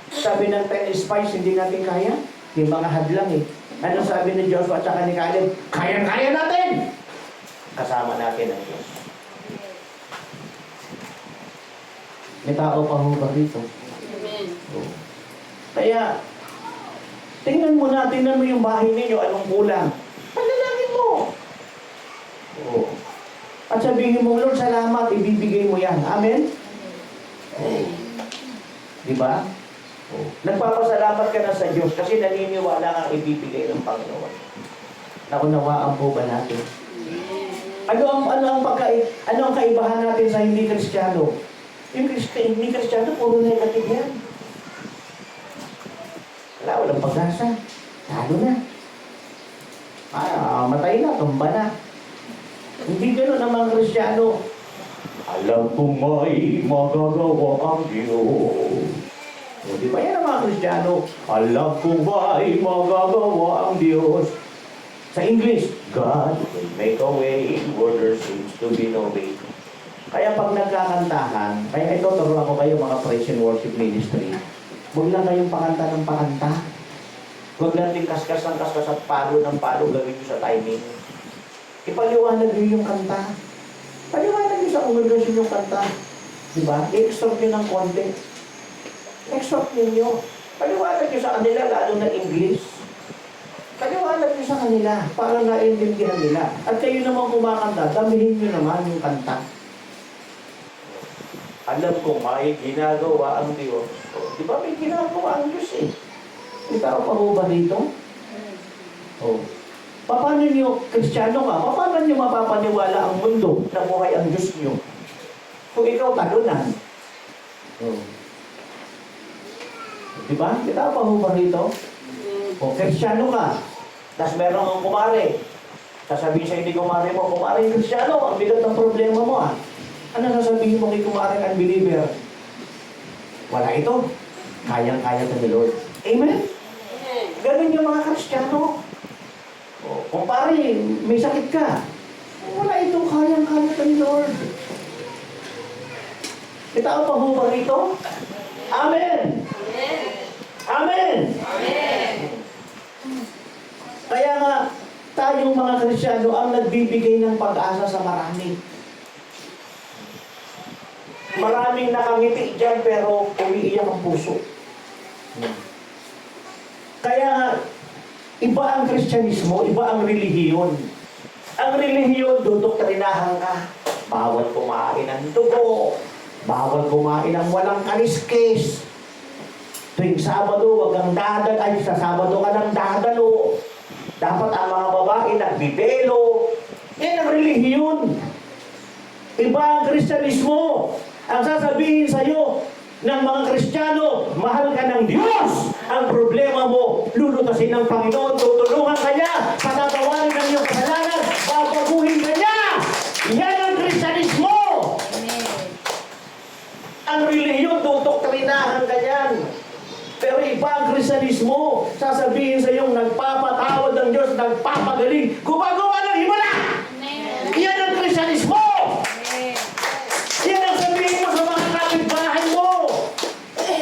Sabi ng 10 spies, hindi natin kaya. Yung mga hadlang eh. Ano sabi ni Joshua at ni Caleb? Kaya-kaya natin! Kasama natin ang Diyos. May tao pa ho ba dito? Amen. Oh. Kaya, tingnan mo yung bahay ninyo, anong kulang. Panalangin mo. Oh. At sabihin mo, Lord, salamat, ibibigay mo yan. Amen? Oh. Diba? Oh. Nagpapasalamat ka na sa Diyos kasi naniniwala kang ibibigay ng Panginoon. Naunawaan po ba natin? Ano ang kaibahan natin sa hindi Kristiyano? Yung hindi Kristiyano, puro negative yan. Walang pag-asa. Lalo na. Matay na, tumba na. Hindi gano'n ang mga Kristiyano. Alam kong may magagawa ang Diyos. O, di ba yan ang mga Kristiyano? Alam kong may magagawa ang Diyos. Sa English, God will make a way where there seems to be no way. Kaya pag nagkakantahan, kaya ito, turuan ko kayo mga praise and worship ministry. Huwag lang kayong pakanta ng pakanta. Huwag natin kaskas ng kaskas at palo ng palo gawin nyo sa timing. Ipaliwanag nyo yung kanta. Paliwanag nyo sa congregation yung kanta. Diba? I-extort nyo ng konti. Extort ninyo. Paliwanag nyo sa kanila, lalo na English. Paliwanag nyo sa kanila para naiintindihan nila. At kayo naman kumakanta, damihin nyo naman yung kanta. Alam ko may ginagawa ang Diyos. O, di ba may ginagawa ang Diyos eh? May tao pa ba dito? O. Paano nyo, Kristiyano ka, paano nyo mapapaniwala ang mundo na buhay ang Diyos nyo? Kung ikaw talunan. Oh. Diba? Kita pa ho ba rito? O Kristiyano ka, tapos meron kang kumare. Sasabihin sa'yo ni kumare mo, kumare Kristiyano, ang bigat ng problema mo ah. Ano sasabihin mo kay kumare unbeliever? Wala ito. Kayang-kaya ka ni Lord. Amen? Ganun yung mga Kristiyano. O, kumpare, may sakit ka. Wala ito, kayang-kaya ka ni Lord. Kita pa ho ba rito? Amen! Amen! Kaya nga, tayong mga Kristiyano ang nagbibigay ng pag-asa sa marami. Maraming nakangiti dyan pero umiiyak ang puso. Kaya nga, iba ang Kristyanismo, iba ang relihiyon. Ang relihiyon, dudoktrinahan ka. Bawal kumain ng dugo. Bawal kumain ng walang kaliskis. Tuwing Sabado, wag kang dadal. Ay, sa Sabado ka nang dadalo. Dapat ang mga babae nagbibelo. Yan ang relihiyon. Iba ang Kristyanismo. Ang sasabihin sa'yo ng mga Kristiyano, mahal ka ng Diyos. Ang problema mo, lulutasin ng Panginoon, tutulungan ka niya, patatawarin ng iyong kasalanan, babaguhin ka niya. Yan ang Kristyanismo. Ang relihiyon, tutoktrinahan ka niyan. Pero iba ang Kristyanismo, sasabihin sa iyong nagpapatawad ng Diyos, nagpapagaling, gumagawa ng himala. Yan ang Kristyanismo. Yan ang sabihin mo sa mga kapitbahay mo.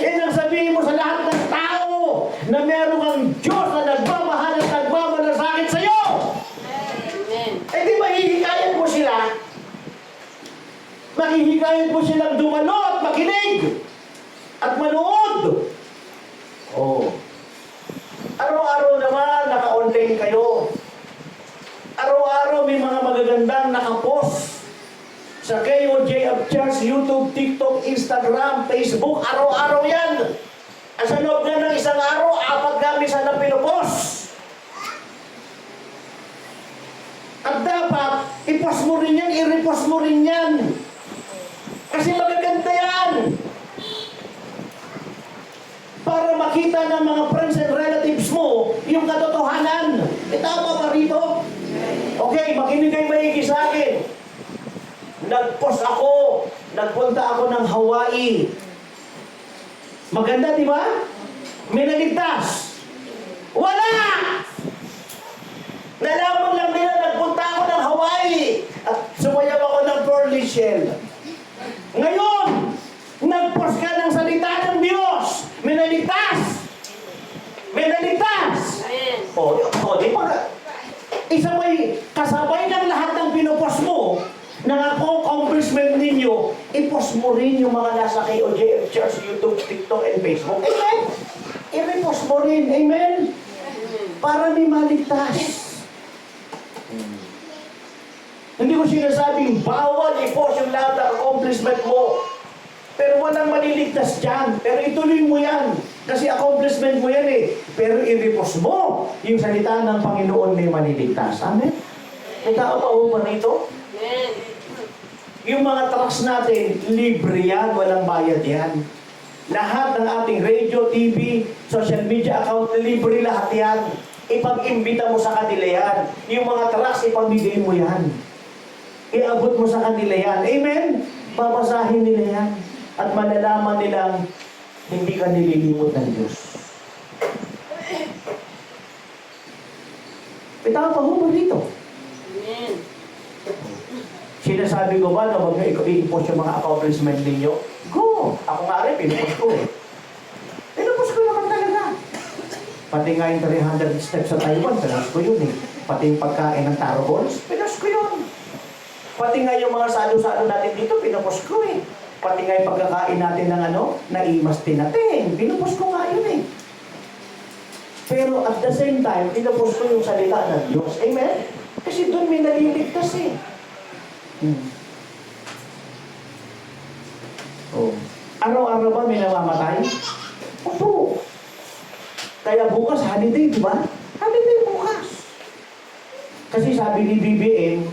Yan ang sabihin mo sa lahat ng tao na meron kang Diyos na nagmamahal at nagmamalasakit sa iyo. Eh di mahihikayat mo sila. Mahihikayat mo silang dumalo at makinig at manood. Oh. Araw-araw naman naka-online kayo. Araw-araw may mga magagandang nakapost sa KOJ of Church, YouTube, TikTok, Instagram, Facebook. Araw-araw yan. At sa loob na ng isang araw, 4 gamit sana pinupost. At dapat, i-post mo rin yan, i-repost mo rin yan. Kasi magaganda yan. Para makita ng mga friends and relatives mo yung katotohanan. Tama ba rito? Okay, makinig kayo maigi sa akin. Nag-post ako, nagpunta ako ng Hawaii. Maganda, di ba? May naligtas. Wala! Nalaman lang nila, nagpunta ako ng Hawaii at sumayaw ako ng pearly shell. Ngayon, nag-post ka ng salita ng Diyos. May naligtas. May naligtas. O, di ba? Isa may kasabay ng lahat ng pinupost mo, ng accomplishment ninyo, i-post mo rin yung mga nasa KOJ Church, YouTube, TikTok, and Facebook. Amen? I-repost mo rin. Amen? Para may maligtas. Hindi ko sinasabing bawal i-post yung lahat ng accomplishment mo. Pero walang maliligtas dyan. Pero ituloy mo yan. Kasi accomplishment mo yan eh. Pero i-repost mo yung salita ng Panginoon may maliligtas. Amen? May tao pa ba rito? Amen. Yung mga trucks natin, libre yan, walang bayad yan. Lahat ng ating radio, TV, social media account, libre lahat yan. Ipag-imbita mo sa kanila yan. Yung mga trucks, ipamigay mo yan. Iabot mo sa kanila yan. Amen? Babasahin nila yan. At malalaman nilang hindi ka nililimot ng Diyos. Itaw pa ho ba dito? Amen. Sinasabi ko ba na huwag nyo i-post yung mga accomplishment ninyo? Go! Ako nga rin, pinupost ko eh. Pinupost ko naman talaga. Pati nga yung 300 steps sa Taiwan, pinupost ko yun eh. Pati yung pagkain ng taro balls, pinupost ko yun. Pati nga yung mga salo-salo natin dito, pinupost ko eh. Pati nga yung pagkakain natin ng naimas natin, pinupost ko nga yun eh. Pero at the same time, pinupost ko yung salita ng Diyos. Amen? Kasi doon may naliligtas eh. Oh. Araw-araw ba may namamatay? Opo. Kaya bukas, holiday, di ba? Holiday bukas. Kasi sabi ni BBM,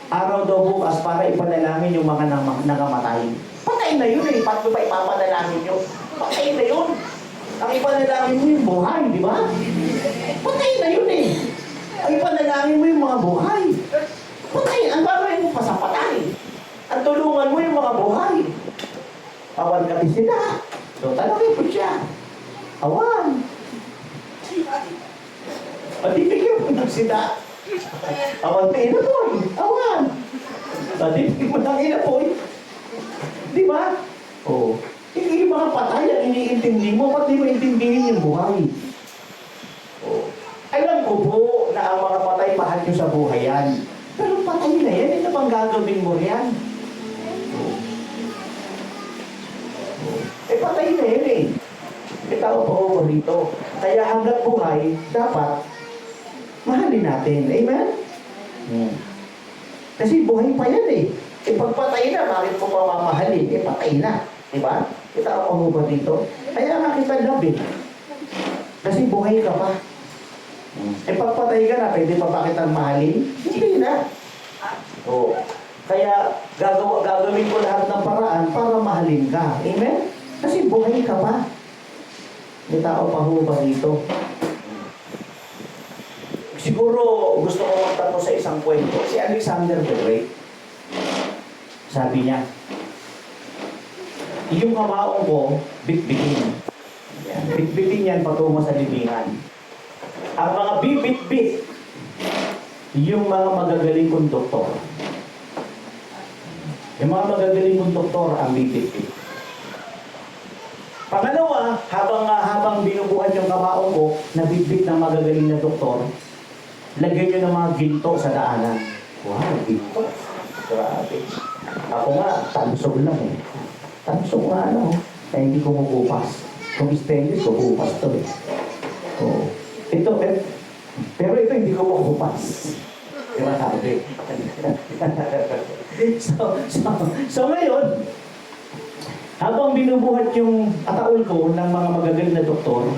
araw daw bukas para ipanalangin yung mga nangamatay. Patay na yun eh. Paano ba ipapanalangin yun? Patay na yun. Ang ipanalangin mo yung buhay, di ba? Patay na yun eh. Ang ipanalangin mo yung mga buhay. Patay. Ang gagawin mo pa sa patay. Ang tulungan mo yung mga buhay. Awan kami sila. So, tanongin po siya. Awan. At ibigyan mo ng sila. Awan tayo na po. Awan. At ibigyan mo ng ina po. Di ba? Oo. Hindi yung mga patay ang iniintindi mo. Ba't di mo intindihin yung buhay? Oo. Alam ko po na ang mga patay mahal nyo sa buhay yan. Pero patay na yan. Ito pang gagawin mo yan. Oo. Oo. Eh patay na yan eh. May tao pa ako rito. Kaya hanggat buhay, dapat mahalin natin. Amen? Kasi buhay pa yan eh. Eh pagpatay na, bakit ko pa mamahalin? Eh patay na. Diba? Kita ako ba dito? Kaya nga kita love eh. Kasi buhay ka pa. Eh pagpatay ka na, pwede pa ba kitang mahalin? Hindi na. Oo. Kaya gagawin ko lahat ng paraan para mahalin ka. Amen? Kasi buhay ka pa. May tao pa ho ba dito? Siguro gusto ko magtanong sa isang kwento. Si Alexander the Great, sabi niya, yung kamaong ko, bitbitin. Yan. Bitbitin yan patungo sa libingan. Ang mga bibit-bit, yung mga magagaling kong doktor. Yung mga magagaling kong doktor ang bibit-bit. Pangalawa, habang binubuhat yung kamaong ko, nabitbit ng magagaling na doktor, lagyan nyo ng mga ginto sa daanan. Wow, ginto. Grabe. Ako nga, tansog lang eh. Tansog nga ano, kaya hindi ko mabupas. Kung stainless, mabupas to eh. Oo. Ito, pero ito hindi ko mabupas. Diba sabi? So ngayon, habang binubuhat yung ataol ko ng mga magagaling na doktor,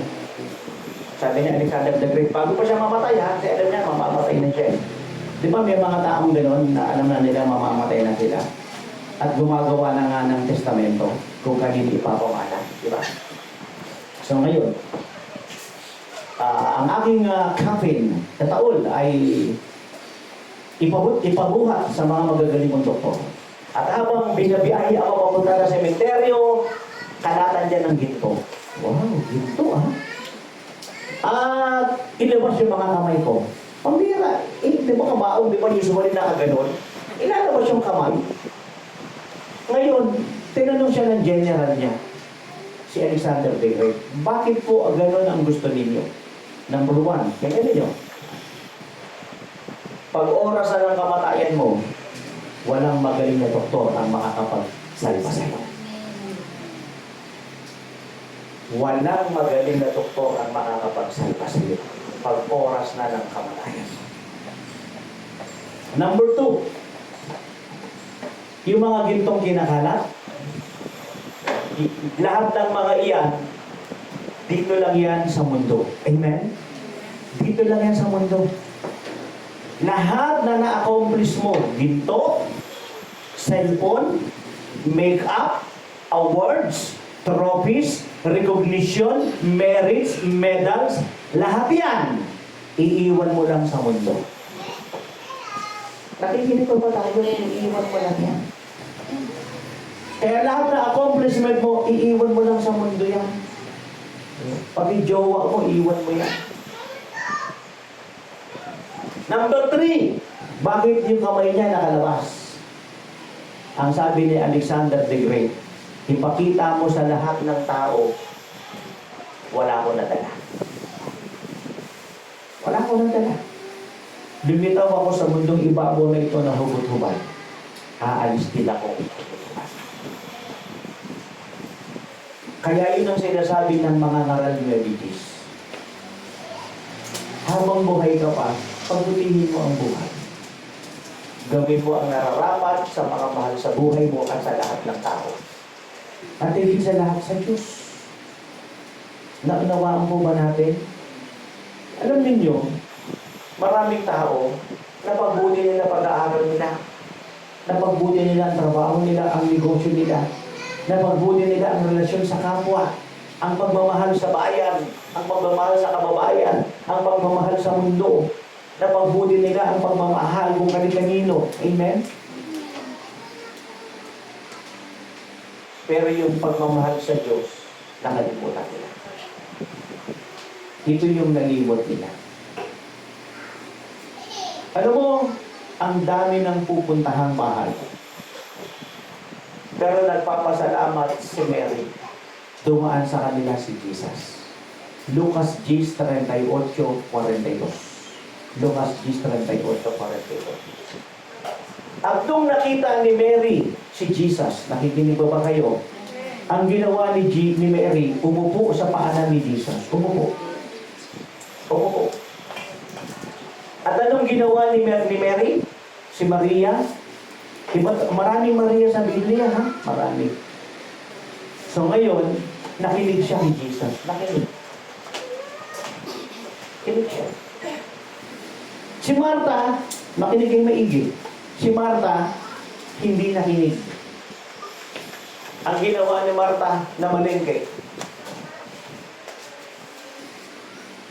sabi niya, Alexander the Great, bago pa siya mamatay ha, kasi alam niya, mamamatay na siya. Di ba may mga taong gano'n na alam na nila mamamatay na sila? At gumagawa na nga ng testamento kung kanino ipapamana. Di ba? So ngayon, ang aking coffin, kataol, ay ipabuhat sa mga magagaling mong doktor. At habang binabiyahe ako papunta sa sementeryo, kalatan dyan ng ginto. Wow, ginto ah. At ilabas yung mga kamay ko. Pambira, di ba kabaong, di ba usually nakaganon? Ilalabas yung kamay. Ngayon, tinanong siya ng general niya, si Alexander the Great, bakit po ganon ang gusto ninyo? Number one, kaya ninyo, pag orasan ng kamatayan mo, walang magaling na doktor ang makakapagsalba sa'yo. Walang magaling na doktor ang makakapagsalba sa'yo pag oras na ng kamatayan. Number two, yung mga gintong kinakalat, lahat ng mga iyan, dito lang yan sa mundo. Amen? Dito lang yan sa mundo. Lahat na na-accomplish mo, ginto, cellphone, make-up, awards, trophies, recognition, merits, medals, lahat yan, iiwan mo lang sa mundo. Nakikinig ko ba tayo? Iiwan mo lang yan. Kaya lahat na accomplishment mo, iiwan mo lang sa mundo yan. Pati jowa mo, iiwan mo yan. Number 3, bakit yung kamay niya nakalabas? Ang sabi ni Alexander the Great, ipakita mo sa lahat ng tao, wala ko nadala. Wala ko nadala. Lumitaw ako sa mundong ibabaw na ito na hugot-hubad. Aalis din ako. Kaya yun ang sinasabi ng mga ngaral medicis. Habang buhay ka pa, pagbutihin mo ang buhay. Gawin mo ang nararapat sa mga mahal sa buhay mo at sa lahat ng tao. At higit sa lahat sa Diyos. Naunawaan po ba natin? Alam ninyo, maraming tao, napabuti nila pag-aaral nila. Napagbuti nila ang trabaho nila, ang negosyo nila. Napagbuti nila ang relasyon sa kapwa. Ang pagmamahal sa bayan, ang pagmamahal sa kababayan, ang pagmamahal sa mundo. Napagbuti nila ang pagmamahal kung kani-kanino. Amen? Pero yung pagmamahal sa Diyos, nakalimutan nila. Ito yung nalimot nila. Alam mo, ang dami ng pupuntahang bahay. Pero nagpapasalamat si Mary. Dumaan sa kanila si Jesus. Lucas 10:38-42. Lucas 10:38-42. At nung nakita ni Mary si Jesus, nakikinig ba kayo? Ang ginawa ni Mary, umupo sa paanan ni Jesus. Umupo. Umupo. At anong ginawa ni Mary? Si Maria? Maraming Maria sa Biblia, ha? Marami. So ngayon, nakinig siya ni Jesus. Nakinig. Nakinig siya. Si Martha, makinig yung maigi. Si Martha, hindi nakinig. Ang ginawa ni Martha na malengke.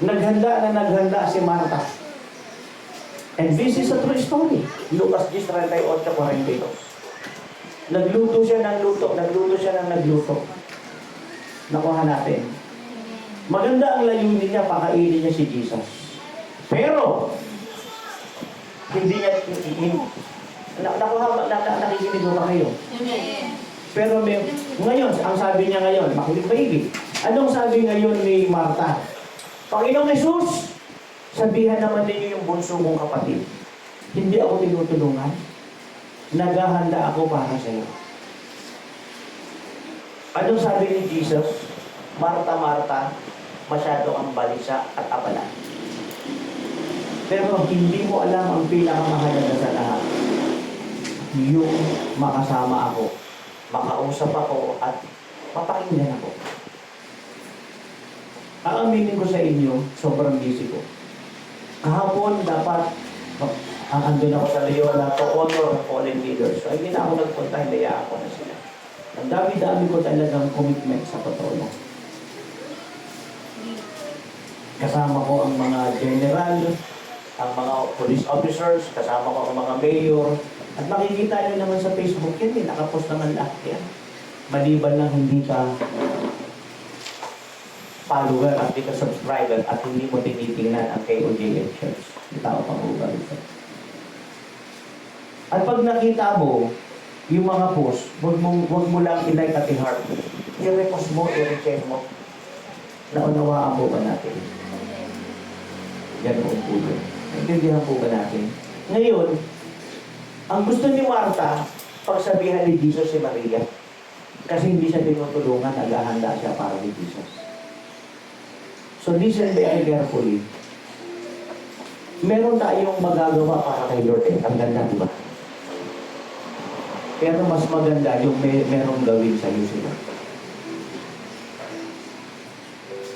Naghanda si Martha. And this is a true story. Lucas 10:38-42. Nagluto siya ng luto. Nakuha natin. Maganda ang layunin niya, pakainin niya si Jesus. Pero, hindi niya, nakikinig mo ba kayo? Amen. Pero ngayon, ang sabi niya ngayon, makinig maigi. Anong sabi ngayon ni Martha? Panginoong Jesus, sabihan naman ninyo yung bunso kong kapatid. Hindi ako tinutulungan. Naghahanda ako para sa iyo. Anong sabi ni Jesus? Marta, Marta, masyado ang balisa at abala. Pero hindi mo alam ang pinakamahalaga sa lahat. Yung makasama ako, makausap ako, at mapakinggan ako. Aaminin ko sa inyo, sobrang busy ko. Kahapon, dapat, andun ako sa Loyola to honor fallen leaders. So, hindi na ako nagpunta, hindi ako na sila. Ang dami-dami ko talagang commitment sa patrono. Kasama ko ang mga general, ang mga police officers, kasama ko ang mga mayor. At makikita nyo naman sa Facebook yan, nakapost naman lahat yan. Maliban lang hindi ka follower at hindi ka subscriber at hindi mo tinitingnan ang KOJL Church. Hindi tao pang ugal ito. At pag nakita mo yung mga post, wag mo lang i-like at i-heart. I-repost mo, i-recheck mo. Naunawaan po ba natin? Yan po po yun. Naintindihan po ba natin? Ngayon, ang gusto ni Martha, pagsabihan ni Jesus si Maria. Kasi hindi siya tinutulungan, naghahanda siya para ni Jesus. So listen very carefully. Meron tayong magagawa para kay Lord eh. Ang ganda, di ba? Pero mas maganda yung merong gawin sa iyo sila.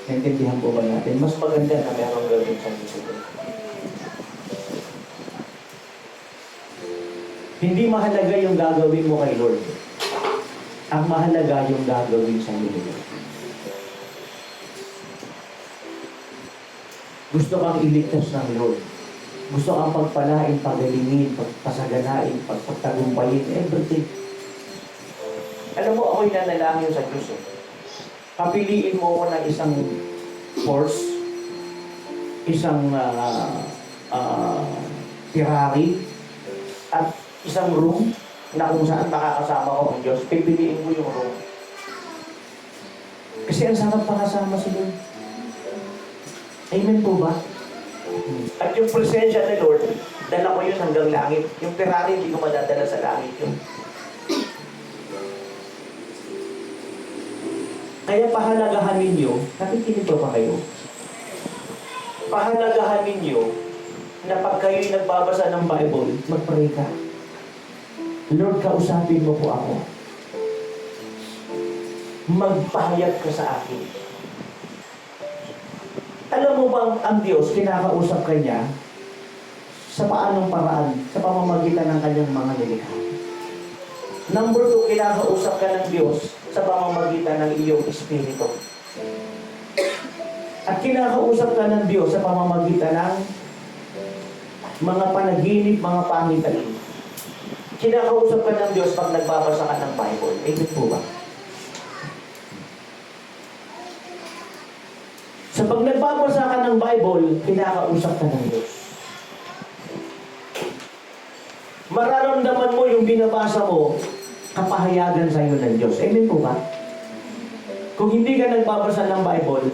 Naintindihan po ba natin? Mas maganda na merong gawin sa iyo sila. Hindi mahalaga yung gagawin mo kay Lord. Ang mahalaga yung gagawin sa iyo nila. Gusto kang iligtas ng Lord. Gusto kang pagpalain, pagalingin, pagpasaganain, pagpagtagumpayin, everything. Alam mo, ako'y nanalangin sa Diyos. Papiliin mo ako ng isang force, isang Ferrari, at isang room na kung saan makakasama ko ang Diyos. Pipiliin mo yung room. Kasi ang sarap makasama sa Lord. Amen po ba? At yung presensya ni Lord, dala ko yun hanggang langit. Yung Ferrari, hindi ko madadala sa langit yun. Kaya pahalagahan ninyo, nakikinig ba kayo? Pahalagahan ninyo na pag kayo'y nagbabasa ng Bible, mag-pray ka. Lord, kausapin mo po ako. Magpahayag ka sa akin. Alam mo bang ang Diyos, kinakausap ka niya sa paanong paraan, sa pamamagitan ng kanyang mga nilikha. Number 2, kinakausap ka ng Diyos sa pamamagitan ng iyong espiritu. At kinakausap ka ng Diyos sa pamamagitan ng mga panaginip, mga pangitain. Kinakausap ka ng Diyos pag nagbabasa ka ng Bible. Amen po ba? Sa pag nagbabasa ka ng Bible, kinakausap ka ng Diyos. Mararamdaman mo yung binabasa mo, kapahayagan sa iyo ng Diyos. Amen po ba? Kung hindi ka nagbabasa ng Bible,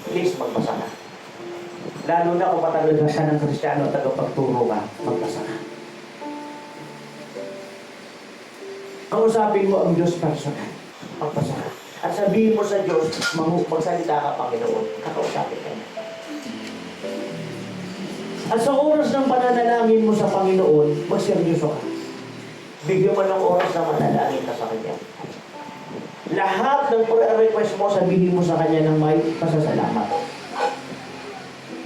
please magbasa ka. Lalo na kung matagal ka ng Kristiyano at tagapagturo ka, magbasa ka. Kausapin mo ang Diyos personal. Magbasa ka. At sabihin mo sa Diyos, magsalita ka, Panginoon. Kakausapin ka niya. At sa oras ng pananalangin mo sa Panginoon, magseryoso ka. Bigyan mo ng oras na manalangin ka sa Kanya. Lahat ng prayer request mo, sabihin mo sa Kanya ng may pasasalamat.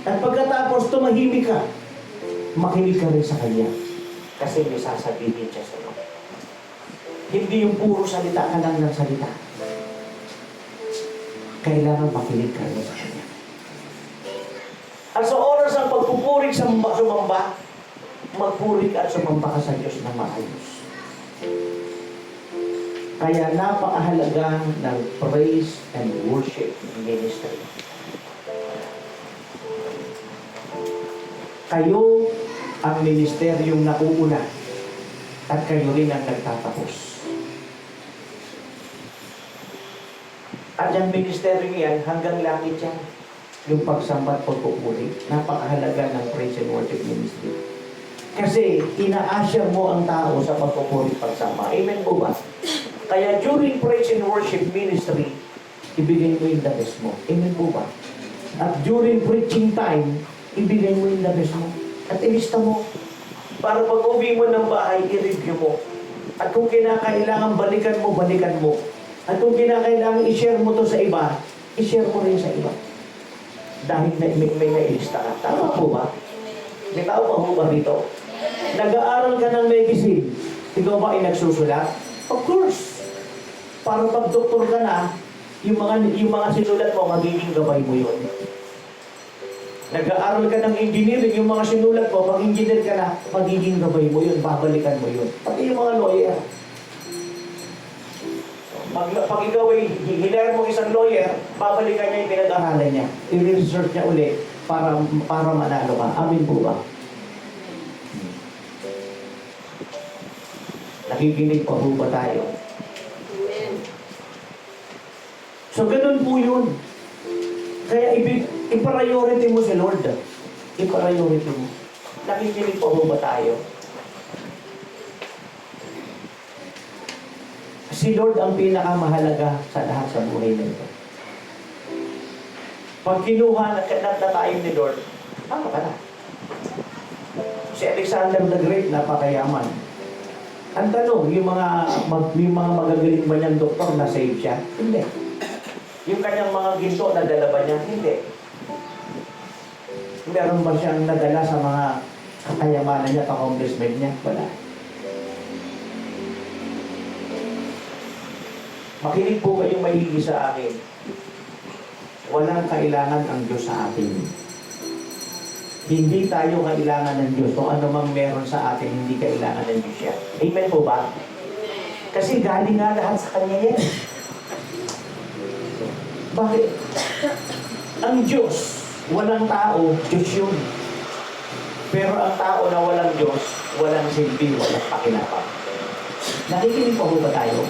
At pagkatapos, tumahimik ka. Makinig ka rin sa Kanya. Kasi may sasabihin siya sa iyo. Hindi yung puro salita ka lang ng salita. Kailangan makinig ka rin sa Kanya. At sa oras ng pagpupurik sa sumamba, magpurik at sumamba ka sa Diyos na maayos. Kaya napakahalaga ng praise and worship ministry. Kayo ang ministeryong nakuuna at kayo rin ang nagtatapos. At yung ministeryong yan, hanggang langit yan. Yung pagsambat, pagpupuri. Napakahalaga ng praise and worship ministry. Kasi inaasya mo ang tao sa pagpupuri pagsama. Amen po ba? Kaya during praise and worship ministry, ibigay mo yung the best mo. Amen po ba? At during preaching time, ibigay mo yung the best mo. At ilista mo. Para pag uwi mo ng bahay, i-review mo. At kung kinakailangan balikan mo, balikan mo. At kung kinakailangan i-share mo to sa iba, i-share mo rin sa iba. Dahil may nailista ka. Tama po ba? May tao pa po ba dito? Nag-aaral ka ng medicine. Ikaw ba ay nagsusulat? Of course. Para pag doktor ka na, yung mga sinulat mo, magiging gabay mo yun. Nag-aaral ka ng engineering, yung mga sinulat mo, pag engineer ka na, magiging gabay mo yun, babalikan mo yun. Pati yung mga lawyer. Pag ikaw ay hinayar mo isang lawyer, babalikan niya yung pinag-aralan niya. I-research niya ulit para manalo ka. Amin po ba? Nakikinig pa po ba tayo? Amen. So, ganun po yun. Kaya i-priority mo si Lord. I-priority mo. Nakikinig pa po ba tayo? Si Lord ang pinakamahalaga sa lahat sa buhay nito. Pag kinuha na tayo ni Lord, tama ka na. Si Alexander the Great, napakayaman. Ang tanong, yung mga magagaling ba niyang doktor na save siya? Hindi. Yung kanyang mga ginto, nadala ba niya? Hindi. Meron ba siyang nadala sa mga kakayamanan niya, accomplishment niya? Wala. Makinig po kayong maigi sa akin. Walang kailangan ang Diyos sa atin. Hindi tayo kailangan ng Diyos. Kung ano mang meron sa atin, hindi kailangan ng Diyos siya. Amen po ba? Kasi galing nga lahat sa Kanya yan. Bakit? Ang Diyos, walang tao, Diyos yun. Pero ang tao na walang Diyos, walang silbi, walang pakinabang. Nakikinig pa po ba tayo?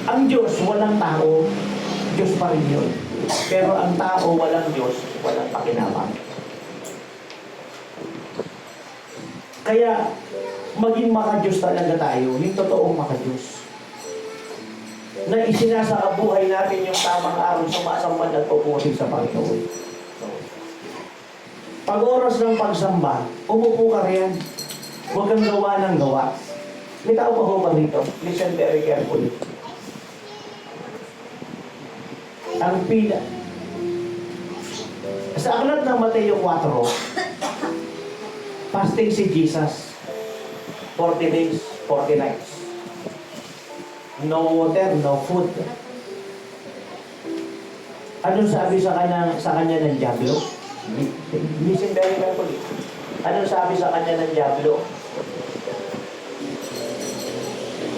Ang Diyos, walang tao, Diyos pa rin yun. Pero ang tao, walang Diyos, walang pakinabang. Kaya, maging maka-Diyos talaga tayo, yung totoong maka-Diyos. Na isinasakabuhay natin yung tamang araw, sumasamba at pupusig sa Panginoon. Pag oras ng pagsamba, umupo ka riyan. Huwag kang gawa ng gawa. May tao pa ho ba dito? Listen very carefully. Ang pila. Sa aklat ng Mateo 4, fasting si Jesus. 40 days. 40 nights. No water, no food. Anong sabi sa kanya ng Diablo? Listen very carefully. Anong sabi sa kanya ng Diablo?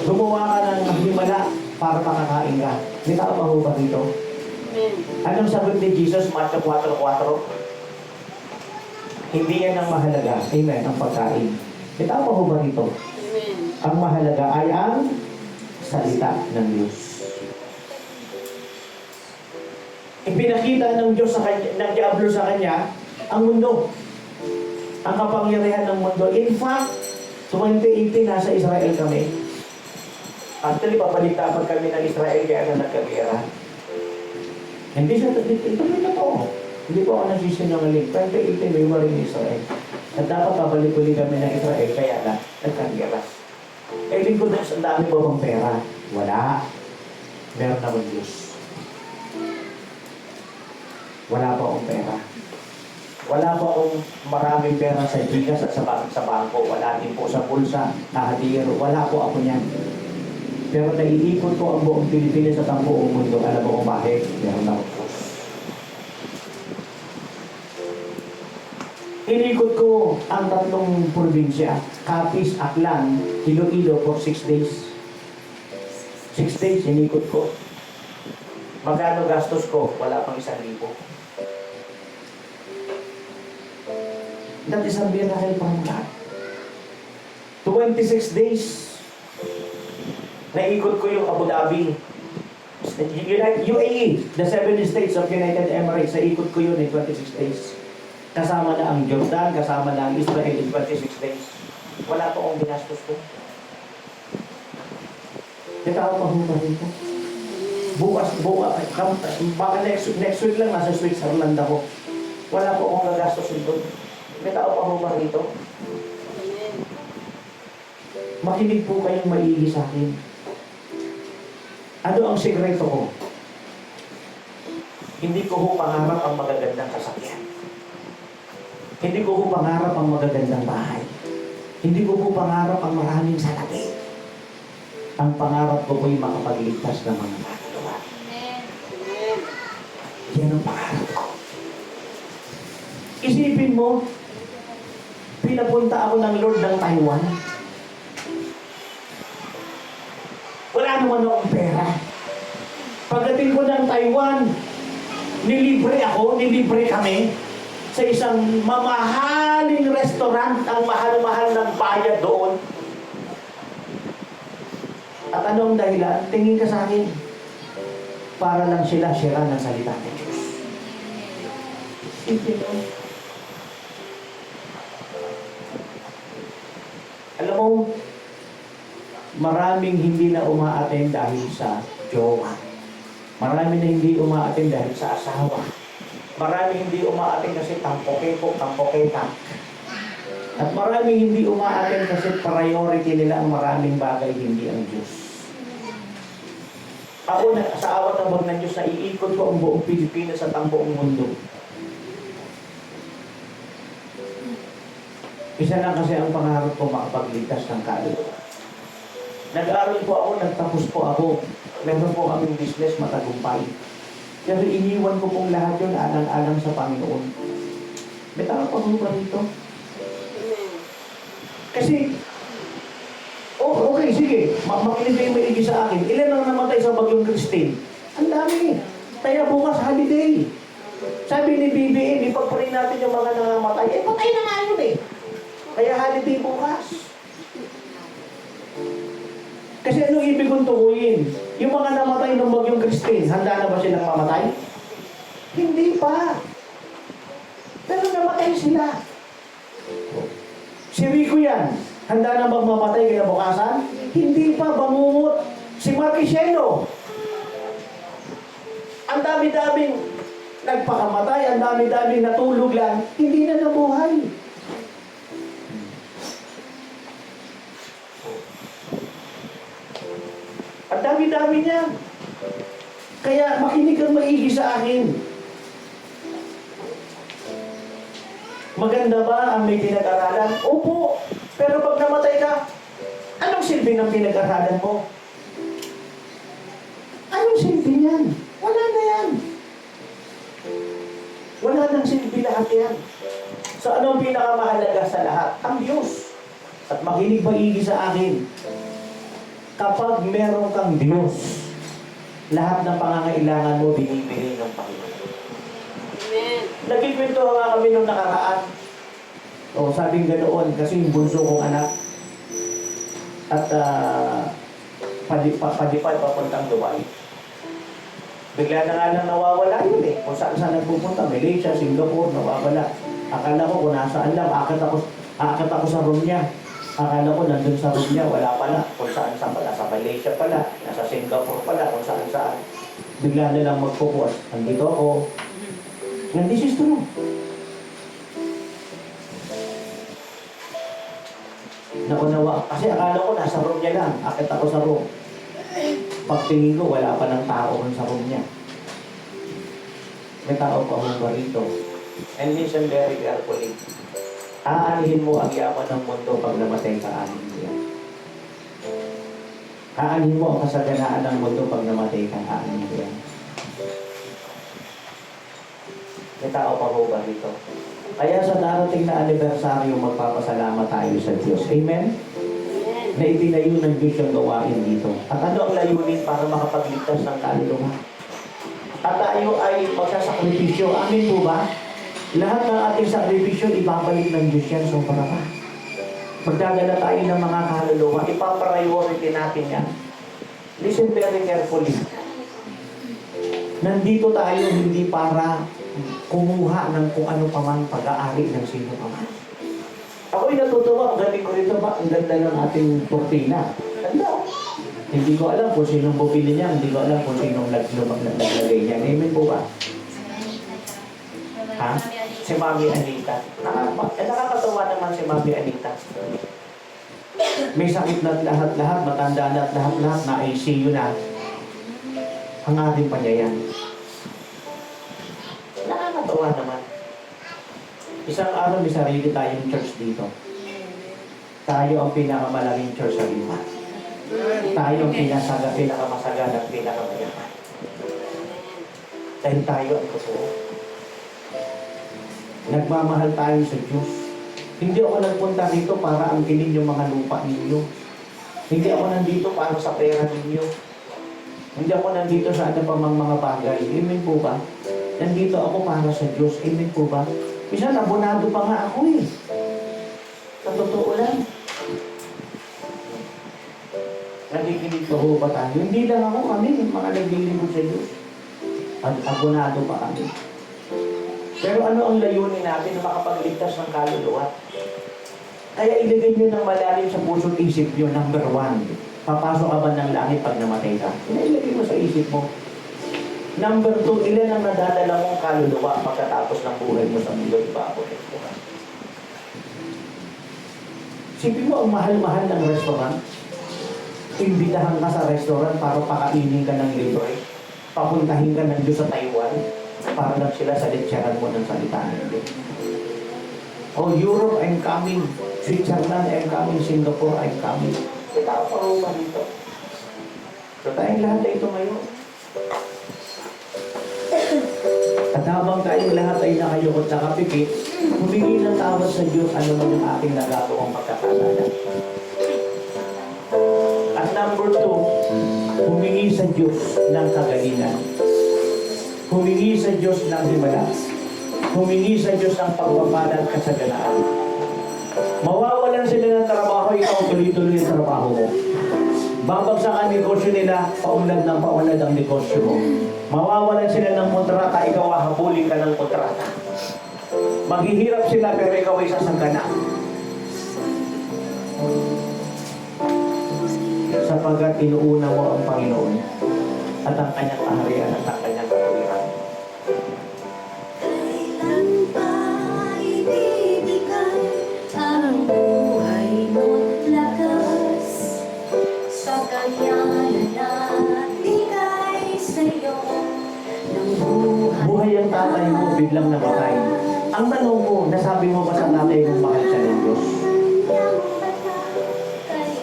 Gumawa ka ng himala para makakain ka. May tao pa ho ba dito? Amen. Anong sagot ni Jesus? Matthew 4:4? Hindi yan ang mahalaga. Amen, ang pagkain. May tao pa ho ba dito? Amen. Ang mahalaga ay ang salita ng Diyos. Ipinakita ng Diyos sa kanya, ng Diablo sa kanya, ang mundo. Ang kapangyarihan ng mundo. In fact, 2018 nasa Israel kami. Actually, papalitan kami ng Israel kaya na nagkagera. Hindi siya, ito may totoo. Hindi po ako nagsisinungaling. 2018 may maring Israel. At dapat babalik uli kami ng Israel kaya na nagkagera. Eh, lingkod na ang dami ba bang pera? Wala. Meron akong Diyos. Wala pa akong pera. Wala pa akong maraming pera sa Gcash at sa bangko. Wala din po sa bulsa, nakadiro. Wala po ako niyan. Pero naiikot ko ang buong Pilipinas at ang buong mundo. Alam mo kung bakit? Meron akong Diyos. Inikot ko ang 3 probinsya, Capiz, Aklan, Iloilo for 6 days. 6 days, inikot ko. Magkano gastos ko? Wala pang 1,000. That is a miracle from God. 26 days, naikot ko yung Abu Dhabi. UAE, the 7 states of United Emirates, naikot ko yun in 26 days. Kasama na ang Jordan, kasama na ang Israel in 26 days. Wala pa akong binastos ko. Kita ko pa rito. Bukas, baka next week lang nasa Switzerland ako. Wala po akong gagastos doon. May tao pa ba rito? Amen. Makinig po kayong maigi sa akin. Ano ang sekreto ko? Hindi ko ho pangarap ang magagandang sasakyan. Hindi ko po pangarap ang magagandang bahay. Hindi ko po pangarap ang maraming salapi. Ang pangarap ko po'y makapagligtas ng mga kaluluwa. Amen. Amen. Yan ang pangarap ko. Isipin mo, pinapunta ako ng Lord ng Taiwan. Wala naman akong pera. Pagdating ko ng Taiwan, nilibre kami sa isang mamahaling restaurant, ang mahal-mahal ng bayad doon. At anong dahilan? Tingin ka sa akin. Para lang sila share ng salita ng Diyos. Isipin mo. Alam mo, maraming hindi na umaattend dahil sa jowa. Marami na hindi umaattend dahil sa asawa. Marami hindi umaattend kasi tampoketa. At marami hindi umaattend kasi priority nila ang maraming bagay, hindi ang Diyos. Ako na sa awat ng ng Diyos, naiikot ko ang buong Pilipinas at ang buong mundo. Isa lang kasi ang pangarap ko, makapagligtas ng kaluluwa. Nag-aaral po ako, nagtapos po ako. Meron po kaming business, matagumpay. Pero iniwan ko pong lahat yun, alang-alang sa Panginoon. May tao pa ba rito? Amen. Kasi, okay, sige, makinig kayo maigi sa akin. Ilan ang namatay sa bagyong Christine? Ang dami. Kaya bukas holiday. Sabi ni BBM, ipag-pray natin yung mga nangamatay. Eh, patay na nga yun eh. Kaya holiday bukas. Kasi anong ibig kong tukuyin? Yung mga namatay ng bagyong Christine, handa na ba silang mamatay? Hindi pa. Pero namatay sila. Si Rico yan, handa na bang mamatay kinabukasan? Hindi pa, bangungot. Si Marquisiano, ang dami-daming nagpakamatay, ang dami-daming natulog lang, hindi na nabuhay. Ang dami-dami niya. Kaya makinig kang maigi sa akin. Maganda ba ang may pinag-aralan? Opo. Pero pag namatay ka, anong silbi ng pinag-aralan mo? Anong silbi niyan? Wala na yan. Wala nang silbi lahat yan. So anong pinakamahalaga sa lahat? Ang Diyos. At makinig maigi sa akin. Kapag meron kang Diyos, lahat ng pangangailangan mo binibigay ng Panginoon. Amen. Nagkikwento nga kami nung nakaraan. O sabing ganoon, kasi yung bunso kong anak. At padipad papuntang Dubai. Bigla na nga lang nawawala yun eh. Kung saan nagpupunta, Malaysia, Singapore, nawawala. Akala ko kung nasaan lang, akit ako sa room niya. Akala ko nandun sa room niya, wala pala. Kung saan pala, sa Malaysia pala, nasa Singapore pala, kung saan. Bigla na lang magpupuas. Andito ako. And this is true. Naunawa. Kasi akala ko nasa room niya lang. Akit ako sa room. Pagtingin ko, wala pa ng tao sa room niya. May tao pa akong barito. And listen very carefully. Aanihin mo ang yaman ng mundo pag namatay ka, aanihin mo yan. Aanihin mo ang kasaganaan ng mundo pag namatay ka, aanihin mo yan. May tao pa po ba dito? Kaya sa darating na anibersaryo, magpapasalamat tayo sa Diyos. Amen? Amen. Na itinayo ng Diyos yung gawain dito. At ano ang layunin para makapagligtas ng kaluluwa? At tayo ay magsasakripisyo. Amin po ba? Lahat ng ating sakripisyo, ibabalik ng Diyos yan. So, para pa. Magdadala tayo ng mga kaluluwa. Ipapriority natin yan. Listen very carefully. Nandito tayo hindi para kumuha ng kung ano pa man pag-aari ng sino pa man. Ako'y natutuwa. Ang galing ko rito ba? Ang ganda ng ating kortina. Ganda. Hindi ko alam kung sinong bumili niya. Hindi ko alam kung sinong naglagay niya. Amen po ba? Ha? Si Mami Anita. Nakakatawa naman si Mami Anita. May sakit na lahat-lahat, matanda na lahat-lahat, na ICU na. Hangarin pa niya yan. Nakakatawa naman. Isang araw may sarili tayong church dito. Tayo ang pinakamalaking church sa lipat. Tayo ang pinakamasagad at pinakamayaman. Dahil tayo ang totoo. Nagmamahal tayo sa Diyos. Hindi ako nagpunta dito para angkinin yung mga lupa ninyo. Hindi ako nandito para sa pera ninyo. Hindi ako nandito sa ano pa mga bagay. Amen po ba? Nandito ako para sa Diyos. Amen po ba? Minsan, abonado pa nga ako eh. Sa totoo lang. Nagigilig pa ho ba tayo? Hindi lang ako kami, mga naglilingkod sa Diyos. At abonado pa kami. Pero ano ang layunin natin na makapagligtas ng kaluluwa? Kaya ilagay nyo ng malalim sa puso't isip nyo, number 1. Papasok ka ba ng langit pag namatay ka? Ilagay mo sa isip mo. Number 2, ilan ang nadadala mong kaluluwa pagkatapos ng buhay mo sa mundo? Ipapalit ko ka. Sipin mo ang mahal-mahal ng restaurant. Imbitahan ka sa restaurant para pakainin ka ng libre. Papuntahin ka ng Diyos sa Taiwan para lang sila sa letsyaran mo ng salita ng Diyos. Oh, Europe, I'm coming. Switzerland, I'm coming. Singapore, I'm coming. Kita pa rin ba dito? So tayong lahat na ito ngayon. At habang tayong lahat ay nakayukot na kapikit, humingi ng tawad sa Diyos ano man yung ating nagagawang pagkakasala. At number 2, humingi sa Diyos ng kagalingan. Humingi sa Diyos ng himala. Humingi sa Diyos ng pagpapala at kasaganaan. Mawawalan sila ng trabaho, ikaw tuloy-tuloy ang trabaho mo. Babagsak ang negosyo nila, paunlad ng paunlad ang negosyo mo. Mawawalan sila ng kontrata, ikaw hahabulin ka ng kontrata. Maghihirap sila pero ikaw ay sasagana. Sapagkat inuuna mo ang Panginoon at ang kanyang kaharian at ang kanyang katuwiran. Kailan ba ibibigay ang buhay mo't lakas sa kayanan at bigay sa'yo ng buhay? Buhay ang tatay mo, biglang namatay. Ang tanong mo, nasabi mo ba sa tatay mo mahal siya ng Diyos?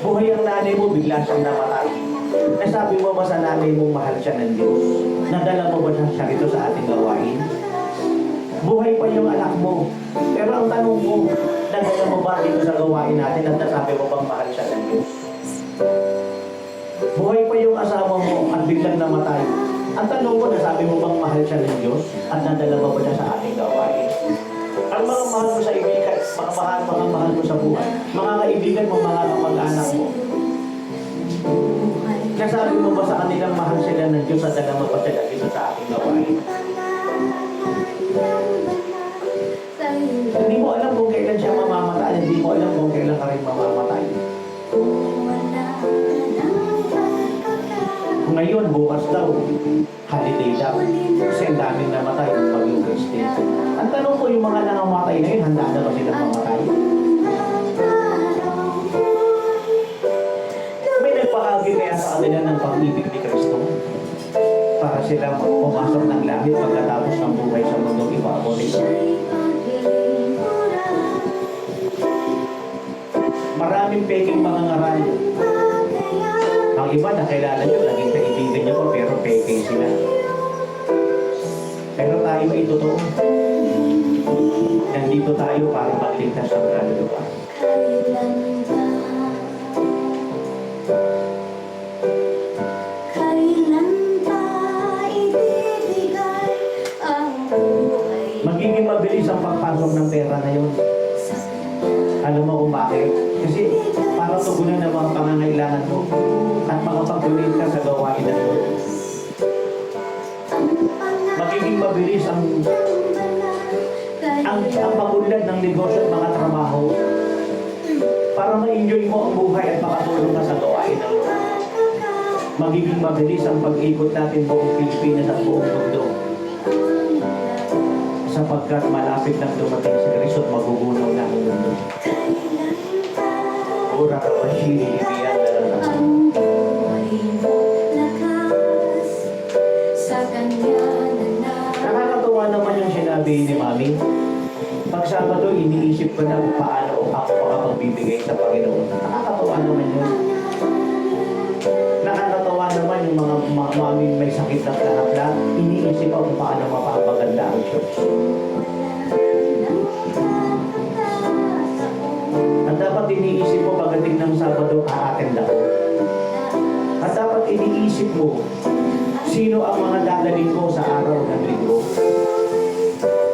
Buhay ang nanay mo, siyang namatay. Nasabi mo ba sa nanay mong mahal siya ng Diyos? Nadala mo ba siya rito sa ating gawain? Buhay pa yung anak mo. Pero ang tanong mo, nadala mo ba dito sa gawain natin at nasabi mo bang mahal siya ng Diyos? Buhay pa yung asawa mo at biglang namatay. Ang tanong mo, nasabi mo bang mahal siya ng Diyos at nadala mo ba siya sa ating gawain? Ang mga mahal mo sa ibigan, mga mahal mo sa buhay, mga kaibigan mo, mga kamag-anak mo, nasabi mo ba sa kanilang mahal sila ng Diyos at nadala mo ba sila dito sa ating gawain? Hindi mo alam kung kailan siya mamamatay, hindi mo alam kung kailan ka rin mamamatay. Ngayon, bukas daw, holiday daw. Kasi ang daming namatay ng Bagyong Christine. Ang tanong ko, yung mga nangamatay na yun, handa na ba silang mamatay? May nagpahagi kaya sa kanila ng pag-ibig ni Kristo para sila pumasok ng langit pagkatapos ng buhay sa mundong ibabaw nito. Maraming peking mga ngaral. Ang iba nakilala nyo, naging kaibigan nyo pa, pero peking sila. Pero tayo ay totoo. Nandito tayo para magligtas ang kaluluwa. Magiging mabilis ang pagpasok ng pera na yun. Alam mo kung bakit? Kasi para tugunan ang mga pangangailangan mo at makapag-donate ka sa gawain na yun. Magiging mabilis ang pag-unlad ng negosyo at mga trabaho para ma-enjoy mo ang buhay at makatulong ka sa gawain na yun. Magiging mabilis ang pag-ikot natin buong Pilipinas at buong mundo sapagkat malapit nang dumating si Kristo at magugunaw na ang mundo. Ura ka ba siya, ibiyan na nakakatawa naman yung sinabi ni Mami. Pag Sabado, iniisip ko na kung paano ako makapagbibigay sa Panginoon. Nakakatawa naman yun. Nakakatawa naman yung mga mami may sakit na kahapla. Iniisip ko kung paano mapapaganda ang church. At dapat iniisip mo pagdating ng Sabado, a-attend ako. At dapat iniisip mo, sino ang mga dadalhin ko sa araw ng linggo.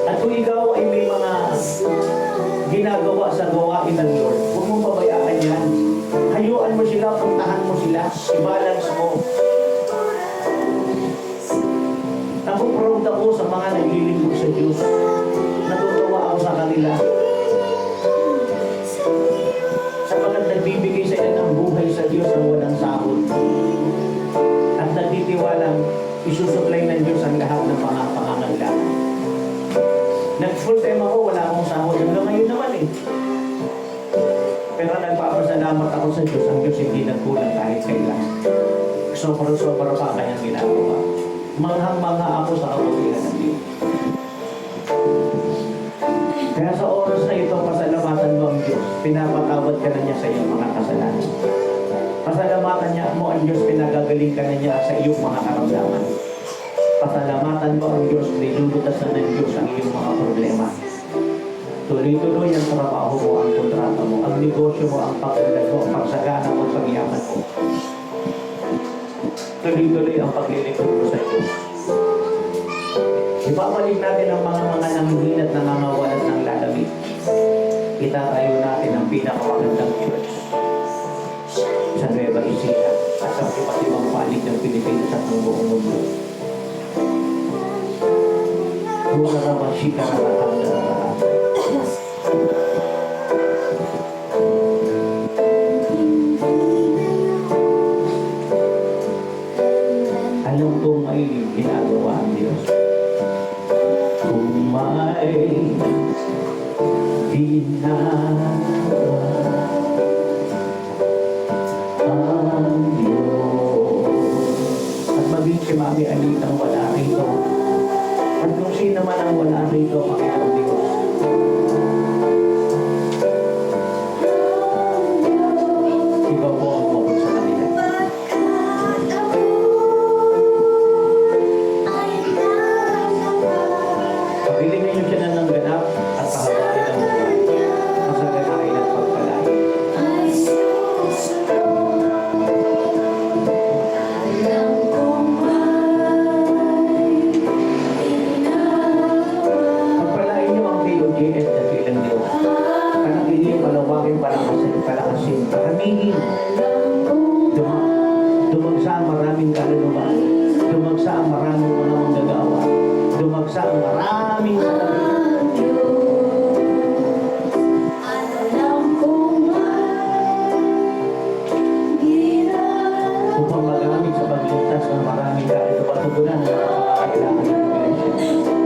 At kung ikaw ay may mga ginagawa sa gawain ng Lord, huwag mong pabayaan yan. Hayuan mo sila, puntahan mo sila, i-balance mo. Ako proud ako sa mga naglilingkod sa Diyos. Natutuwa ako sa kanila. Sapagkat nagbibigay sa ilan ang buhay sa Diyos na walang sahod. At nagtitiwalang isusupply ng Diyos ang lahat ng mga pangangailangan. Nag-full time ako, wala akong sahod. Hanggang ngayon naman eh. Pero nagpapasalamat ako sa Diyos. Ang Diyos hindi nagkulang kahit kailan. Sobrang-sobra pa kanyang ginagawa. Manghang-mangha ako sa kabutihan ng Diyos. Kaya sa oras na ito, pasalamatan mo ang Diyos. Pinapatawad ka na niya sa iyong mga kasalanan. Pasalamatan niya mo ang Diyos, pinagagaling ka na niya sa iyong mga karamdaman. Pasalamatan mo ang Diyos, nilulutasan ng Diyos ang iyong mga problema. Tuloy-tuloy ang trabaho mo, ang kontrata mo, ang negosyo mo, ang pag-unlad mo, ang pagsagana mo, ang pag-iyaman mo. Tuloy-tuloy ang paglilingkod mo sa Diyos. Ibabalik natin ang mga nanghihina at nangangawalan ng lalamig. Itatayo natin ang pinakamagandang church sa Nueva Ecija at sa iba't ibang panig ng Pilipinas at ng buong mundo. Kung naman siya karanahan alam kong may ginagawa ang Diyos. Kung may ginagawa ang Diyos. At maging si Mami Anitang wala rito. At kung sino man ang wala rito, Panginoon Diyos. Ikaw po ang mabot sa kanila. kayong palakasin. Karamihin. Dumagsa ang maraming kaluluwa. Dumagsa ang maraming mga manggagawa. Dumagsa ang maraming salamin. Upang magamit sa pagligtas ng maraming kahit patugunan ng mga kailangan ng iglesia.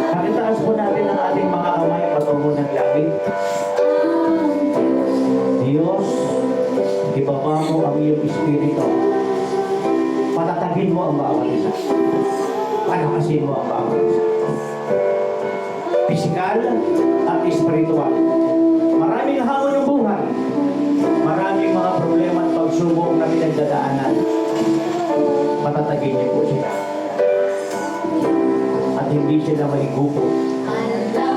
Pakitaas po natin ang ating mga kamay patungo ng langit. Diyos, ibaba mo ang iyong espiritu. Patatagin mo ang bawat isa. Palakasin mo ang bawat isa. Pisikal at espiritual. Maraming hamon ng buhay. Maraming mga problema at pagsubok na pinagdadaanan. Patatagin niyo po sila. At hindi sila mahigupo.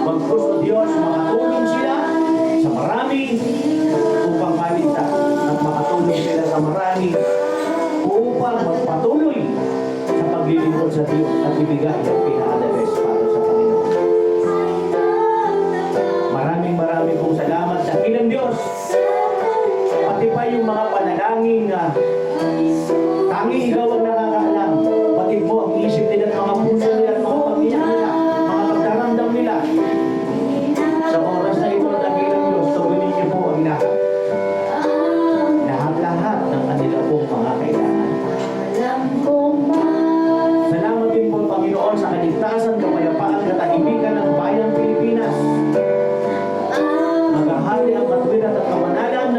Pagkus o Diyos, makatulong sila sa marami upang maligtas at makatulong sila sa marami upang magpatuloy sa paglilingkod sa Diyos at ibigay ang pinaka-the-best para sa Panginoon. Maraming pong salamat sa ilang Diyos. Pati pa yung mga panalangin na tanging ikaw ang nakakaalam. Batid mo ang isip nila at mga puso nila at mga pamilya nila, mga pagdaramdam nila. Sa oras na ito, dakilang Diyos, tugunin niyo po ang lahat. Lahat-lahat ng kanila pong mga kailangan. Salamat din po, Panginoon, sa kaligtasan, kapayapaan, katahimikan ng bayang Pilipinas. Maghahari ang matwiran at kamanalan.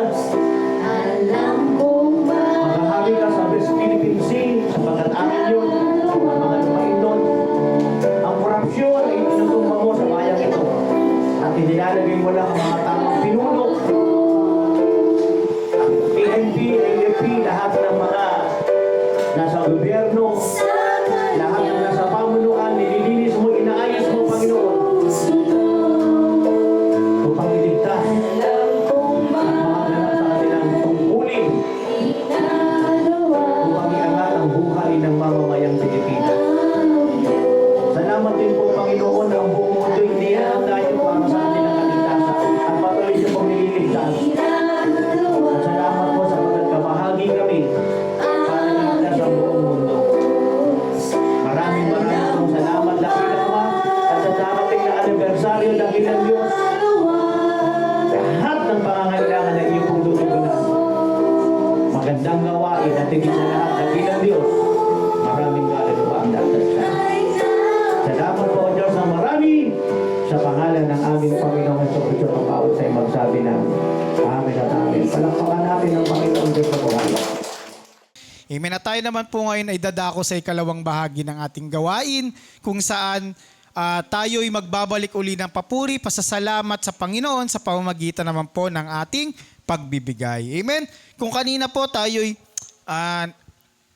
Maghahari ka sa West Philippine Sea, sapagkat amin yun, sa mga lupain doon. Ang korupsyon ay tinutumba mo sa bayang ito. At inilalagay mo lang ang mga tamang pinuno. Ang PNP, AFP, lahat ng mga nasa gobyerno, lahat ng nasa pamunuan, nililinis mo, inaayos mo, Panginoon. Upang iligtas at makaganap sa kanilang tungkulin. Upang iangat ang buhay ng mamamayang Pilipinas. Salamat din po, Panginoon, na ang buong mundo hindi nahanda niyo para sa kanilang kaligtasan at patuloy siya pong nililigtas. At salamat po sa pagkakabahagi kami para iligtas ang buong mundo. Maraming pong salamat, dakilang Ama, at sa darating na anibersaryo, dakilang Diyos. Lahat ng pangangailangan na iyong pong tutugunan. Magandang gawain at higit sa lahat, dakilang Diyos. Maraming kaluluwa ang datasya. Salamat po, Diyos, ng marami sa pangalan ng aming Panginoong Jesucristo ng bawat sa'yo magsabi ng amin at amin. Palakpakan natin ng Panginoong Diyos sa buhay. Amen. At tayo naman po ngayon ay dadako sa ikalawang bahagi ng ating gawain kung saan tayo'y magbabalik uli ng papuri, pasasalamat sa Panginoon sa pamamagitan naman po ng ating pagbibigay. Amen. Kung kanina po tayo'y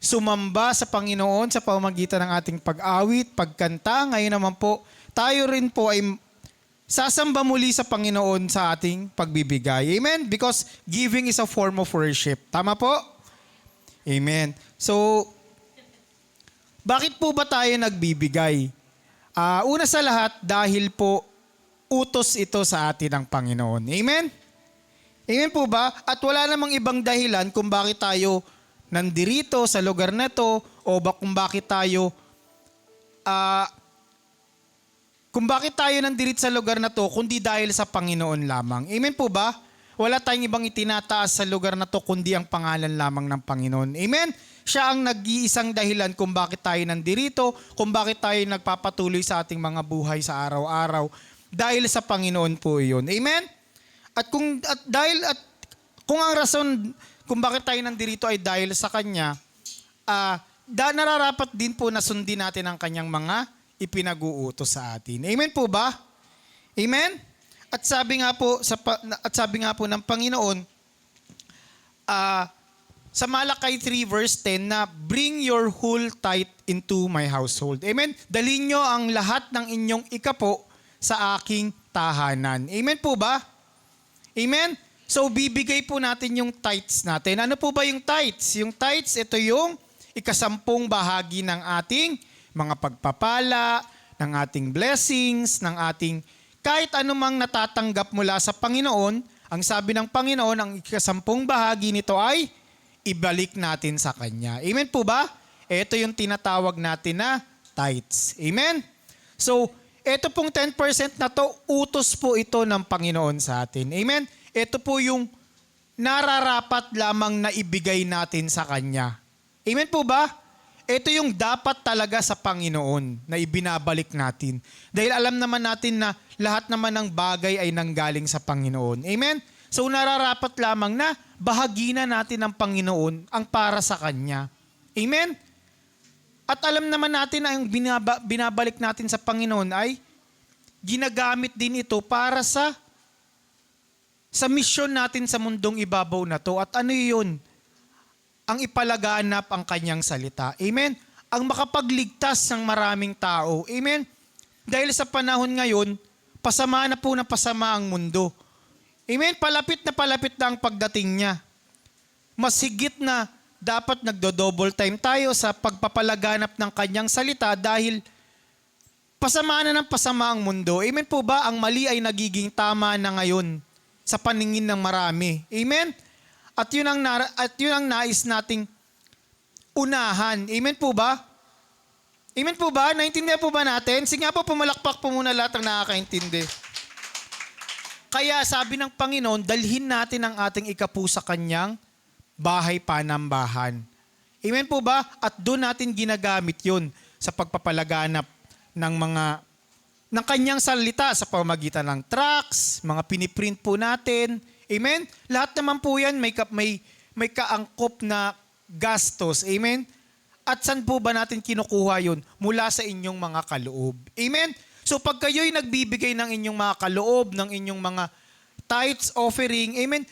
sumamba sa Panginoon sa pamamagitan ng ating pag-awit, pagkanta, ngayon naman po tayo rin po ay sasamba muli sa Panginoon sa ating pagbibigay. Amen? Because giving is a form of worship. Tama po? Amen. So, bakit po ba tayo nagbibigay? Una sa lahat, dahil po utos ito sa atin ng Panginoon. Amen? Amen po ba? At wala namang ibang dahilan kung bakit tayo nandirito sa lugar na to o kung bakit tayo nandirito sa lugar na to kundi dahil sa Panginoon lamang. Amen po ba? Wala tayong ibang itinataas sa lugar na to kundi ang pangalan lamang ng Panginoon. Amen? Siya ang nag-iisang dahilan kung bakit tayo nandirito, kung bakit tayo nagpapatuloy sa ating mga buhay sa araw-araw. Dahil sa Panginoon po iyon. Amen? At kung ang rason kung bakit tayo nandirito ay dahil sa Kanya, nararapat din po na sundin natin ang Kanyang mga ipinag-uutos sa atin. Amen po ba? Amen? At sabi nga po ng Panginoon, sa Malakay 3 verse 10 na bring your whole tithe into my household. Amen? Dalhin nyo ang lahat ng inyong ikapo sa aking tahanan. Amen po ba? Amen? So bibigay po natin yung tithes natin. Ano po ba yung tithes? Yung tithes, ito yung ikasampung bahagi ng ating mga pagpapala, ng ating blessings, ng ating kahit anumang natatanggap mula sa Panginoon. Ang sabi ng Panginoon, ang ikasampung bahagi nito ay ibalik natin sa Kanya. Amen po ba? Ito yung tinatawag natin na tithes. Amen? So, ito pong 10% na to, utos po ito ng Panginoon sa atin. Amen? Ito po yung nararapat lamang na ibigay natin sa Kanya. Amen po ba? Ito yung dapat talaga sa Panginoon na ibinabalik natin. Dahil alam naman natin na lahat naman ng bagay ay nanggaling sa Panginoon. Amen? So nararapat lamang na bahagina natin ng Panginoon ang para sa Kanya. Amen? At alam naman natin na yung binabalik natin sa Panginoon ay ginagamit din ito para sa mission natin sa mundong ibabaw na to. At ano yun? Ang ipalaganap ang Kanyang salita. Amen? Ang makapagligtas ng maraming tao. Amen? Dahil sa panahon ngayon, pasama na po na pasama ang mundo. Amen? Palapit na ang pagdating niya. Mas higit na dapat nagdo-double time tayo sa pagpapalaganap ng Kanyang salita dahil pasama na ng pasama ang mundo. Amen po ba? Ang mali ay nagiging tama na ngayon sa paningin ng marami. Amen? At yun ang nais nating unahan. Amen po ba? Amen po ba? Naintindihan po ba natin? Sige nga po, pumalakpak po muna lahat ng nakakaintindi. Kaya sabi ng Panginoon, dalhin natin ang ating ikapu sa Kanyang bahay panambahan. Amen po ba? At doon natin ginagamit yun sa pagpapalaganap ng Kanyang salita sa pamamagitan ng tracts, mga piniprint po natin. Amen? Lahat naman po yan may kaangkop na gastos. Amen? At saan po ba natin kinukuha yun? Mula sa inyong mga kaloob. Amen? So pag kayo'y nagbibigay ng inyong mga kaloob, ng inyong mga tithes, offering, amen,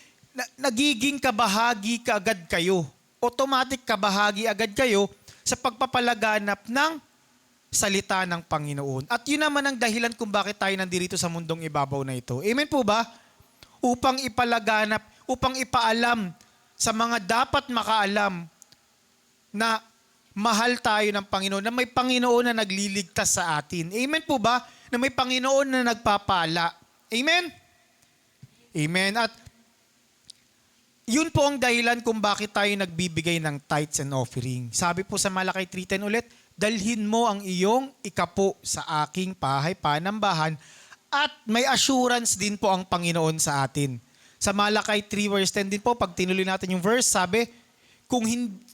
nagiging kabahagi kaagad kayo. Automatic kabahagi agad kayo sa pagpapalaganap ng salita ng Panginoon. At yun naman ang dahilan kung bakit tayo nandito sa mundong ibabaw na ito. Amen po ba? Upang ipalaganap, upang ipaalam sa mga dapat makaalam na mahal tayo ng Panginoon, na may Panginoon na nagliligtas sa atin. Amen po ba? Na may Panginoon na nagpapala. Amen? Amen. At yun po ang dahilan kung bakit tayo nagbibigay ng tithes and offering. Sabi po sa Malakay 3:10 ulit, dalhin mo ang iyong ikapo sa aking bahay panambahan at may assurance din po ang Panginoon sa atin. Sa Malakay 3 verse 10 din po, pag tinuloy natin yung verse, sabi,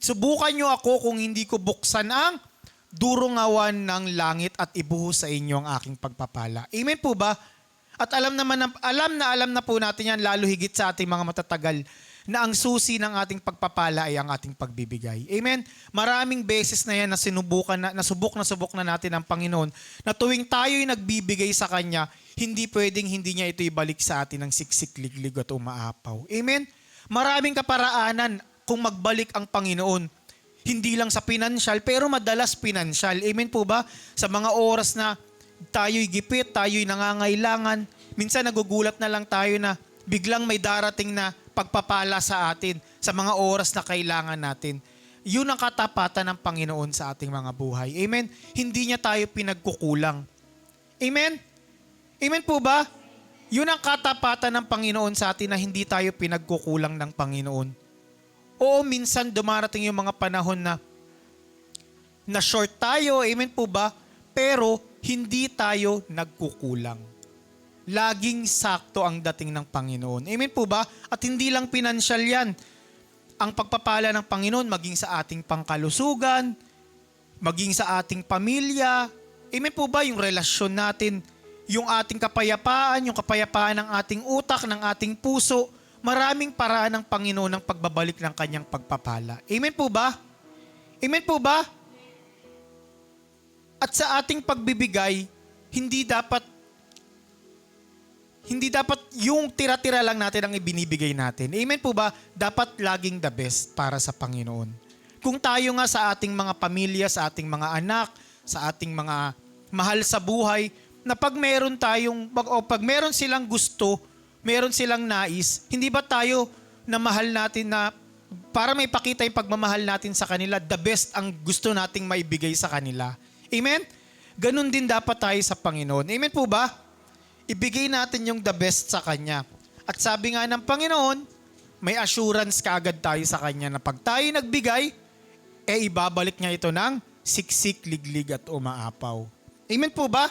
subukan nyo ako kung hindi ko buksan ang durungawan ng langit at ibuhos sa inyo ang aking pagpapala. Amen po ba? At alam na po natin yan, lalo higit sa ating mga matatagal, na ang susi ng ating pagpapala ay ang ating pagbibigay. Amen? Maraming beses na yan na subok na natin ang Panginoon, na tuwing tayo'y nagbibigay sa Kanya, hindi pwedeng hindi niya ito ibalik sa atin ng siksik, liglig at umaapaw. Amen? Maraming kaparaanan kung magbalik ang Panginoon. Hindi lang sa pinansyal, pero madalas pinansyal. Amen po ba? Sa mga oras na tayo'y gipit, tayo'y nangangailangan, minsan nagugulat na lang tayo na biglang may darating na pagpapala sa atin sa mga oras na kailangan natin. Yun ang katapatan ng Panginoon sa ating mga buhay. Amen? Hindi niya tayo pinagkukulang. Amen? Amen po ba? Yun ang katapatan ng Panginoon sa atin na hindi tayo pinagkukulang ng Panginoon. Oo, minsan dumarating yung mga panahon na short tayo, amen po ba? Pero hindi tayo nagkukulang. Laging sakto ang dating ng Panginoon. Amen po ba? At hindi lang pinansyal yan. Ang pagpapala ng Panginoon maging sa ating pangkalusugan, maging sa ating pamilya. Amen po ba? Yung relasyon natin, yung ating kapayapaan, yung kapayapaan ng ating utak, ng ating puso, maraming paraan ng Panginoon ng pagbabalik ng Kanyang pagpapala. Amen po ba? Amen po ba? At sa ating pagbibigay, hindi dapat hindi dapat yung tira-tira lang natin ang ibinibigay natin. Amen po ba? Dapat laging the best para sa Panginoon. Kung tayo nga sa ating mga pamilya, sa ating mga anak, sa ating mga mahal sa buhay, na pag meron tayong, o pag meron silang gusto, meron silang nais, hindi ba tayo na mahal natin na para may pakita yung pagmamahal natin sa kanila, the best ang gusto nating maibigay sa kanila. Amen? Ganon din dapat tayo sa Panginoon. Amen po ba? Ibigay natin yung the best sa Kanya. At sabi nga ng Panginoon, may assurance kaagad tayo sa Kanya na pag tayo nagbigay, ibabalik niya ito ng siksik, liglig at umaapaw. Amen po ba?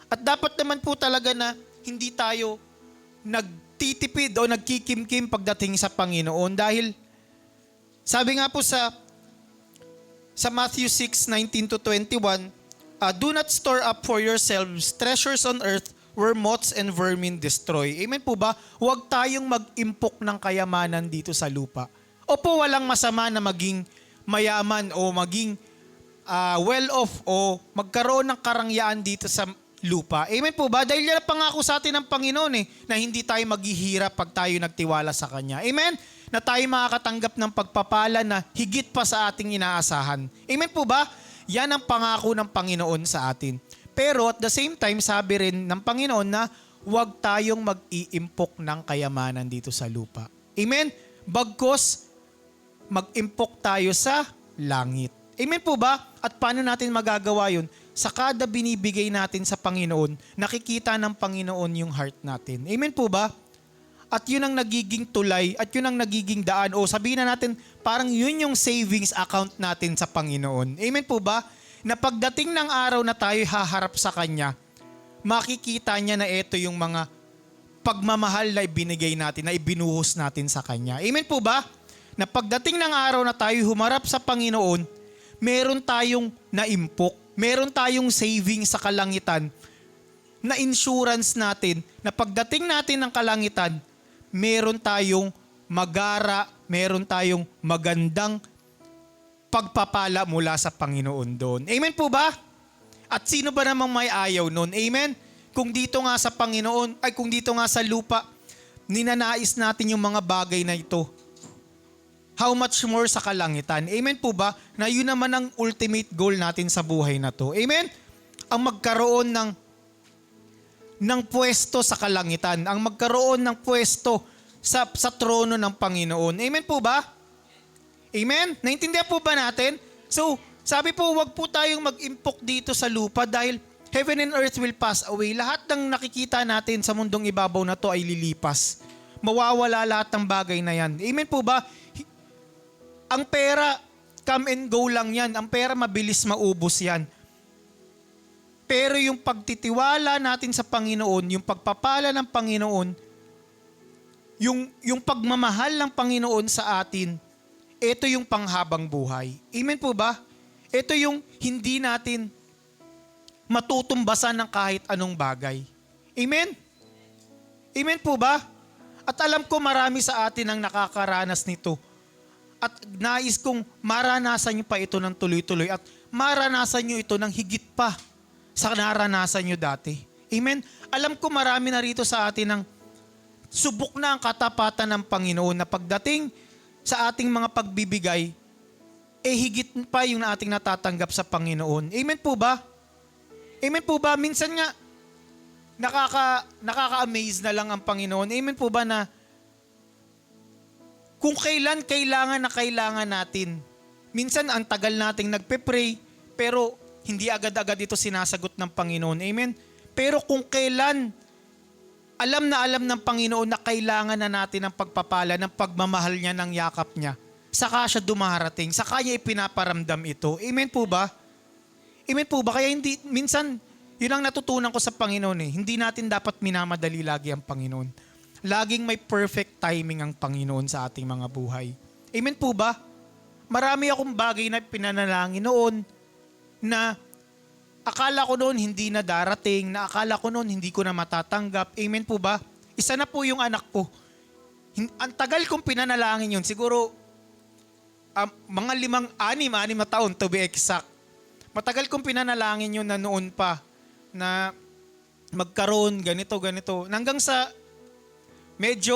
At dapat naman po talaga na hindi tayo nagtitipid o nagkikimkim pagdating sa Panginoon dahil sabi nga po sa Matthew 6:19-21, do not store up for yourselves treasures on earth where moths and vermin destroy. Amen po ba? Huwag tayong mag-impok ng kayamanan dito sa lupa. Opo, walang masama na maging mayaman o maging well-off o magkaroon ng karangyaan dito sa lupa. Amen po ba? Dahil yan ang pangako sa atin ng Panginoon na hindi tayo maghihirap pag tayo nagtiwala sa Kanya. Amen? Na tayo makakatanggap ng pagpapala na higit pa sa ating inaasahan. Amen po ba? Yan ang pangako ng Panginoon sa atin. Pero at the same time, sabi rin ng Panginoon na huwag tayong mag-iimpok ng kayamanan dito sa lupa. Amen? Bagkos, mag-impok tayo sa langit. Amen po ba? At paano natin magagawa yun? Sa kada binibigay natin sa Panginoon, nakikita ng Panginoon yung heart natin. Amen po ba? At yun ang nagiging tulay, at yun ang nagiging daan, o sabihin na natin, parang yun yung savings account natin sa Panginoon. Amen po ba? Na pagdating ng araw na tayo haharap sa Kanya, makikita niya na ito yung mga pagmamahal na ibinigay natin, na ibinuhos natin sa Kanya. Amen po ba? Na pagdating ng araw na tayo humarap sa Panginoon, meron tayong naimpok, meron tayong savings sa kalangitan, na insurance natin, na pagdating natin ng kalangitan, meron tayong magara, meron tayong magandang pagpapala mula sa Panginoon doon. Amen po ba? At sino ba namang may ayaw noon? Amen? Kung dito nga sa Panginoon, kung dito nga sa lupa, ninanais natin yung mga bagay na ito. How much more sa kalangitan? Amen po ba? Na yun naman ang ultimate goal natin sa buhay na to. Amen? Ang magkaroon ng pwesto sa kalangitan, ang magkaroon ng pwesto sa trono ng Panginoon. Amen po ba? Amen? Naintindihan po ba natin? So, sabi po, wag po tayong mag-impok dito sa lupa dahil heaven and earth will pass away. Lahat ng nakikita natin sa mundong ibabaw na to ay lilipas. Mawawala lahat ng bagay na yan. Amen po ba? Ang pera, come and go lang yan. Ang pera, mabilis maubos yan. Pero yung pagtitiwala natin sa Panginoon, yung pagpapala ng Panginoon, yung pagmamahal ng Panginoon sa atin, ito yung panghabang buhay. Amen po ba? Ito yung hindi natin matutumbasan ng kahit anong bagay. Amen? Amen po ba? At alam ko marami sa atin ang nakakaranas nito. At nais kong maranasan nyo pa ito ng tuloy-tuloy at maranasan nyo ito ng higit pa sa naranasan nyo dati. Amen? Alam ko marami na rito sa atin ang subok na ang katapatan ng Panginoon na pagdating sa ating mga pagbibigay, higit pa yung ating natatanggap sa Panginoon. Amen po ba? Amen po ba? Minsan nga, nakaka-amaze na lang ang Panginoon. Amen po ba na kung kailan kailangan natin. Minsan ang tagal nating nagpe-pray, pero hindi agad-agad ito sinasagot ng Panginoon. Amen? Pero kung kailan, alam ng Panginoon na kailangan na natin ng pagpapala, ng pagmamahal niya, ng yakap niya, saka siya dumarating, saka niya ipinaparamdam ito. Amen po ba? Amen po ba? Kaya minsan, yun ang natutunan ko sa Panginoon Hindi natin dapat minamadali lagi ang Panginoon. Laging may perfect timing ang Panginoon sa ating mga buhay. Amen po ba? Marami akong bagay na pinanalangin noon na akala ko noon hindi na darating, na akala ko noon hindi ko na matatanggap. Amen po ba? Isa na po yung anak ko. Ang tagal kong pinanalangin yun. Siguro mga 6 na taon to be exact. Matagal kong pinanalangin yun na noon pa na magkaroon, ganito. Hanggang sa medyo,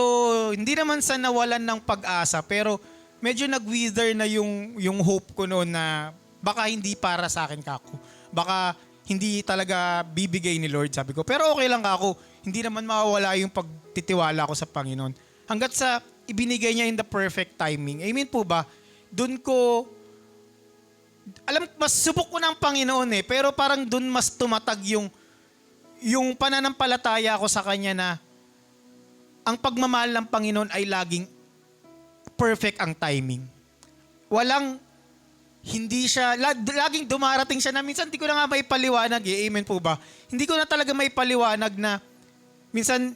hindi naman sa nawalan ng pag-asa, pero medyo nag-wither na yung hope ko noon na baka hindi para sa akin kako. Baka hindi talaga bibigay ni Lord, sabi ko. Pero okay lang kako, hindi naman mawawala yung pagtitiwala ko sa Panginoon. Hanggat sa ibinigay niya in the perfect timing. Amen po ba? Doon ko, mas subok ko ng Panginoon pero parang doon mas tumatag yung pananampalataya ko sa Kanya na ang pagmamahal ng Panginoon ay laging perfect ang timing. Hindi siya, laging dumarating siya na minsan hindi ko na nga may paliwanag Amen po ba? Hindi ko na talaga may paliwanag na minsan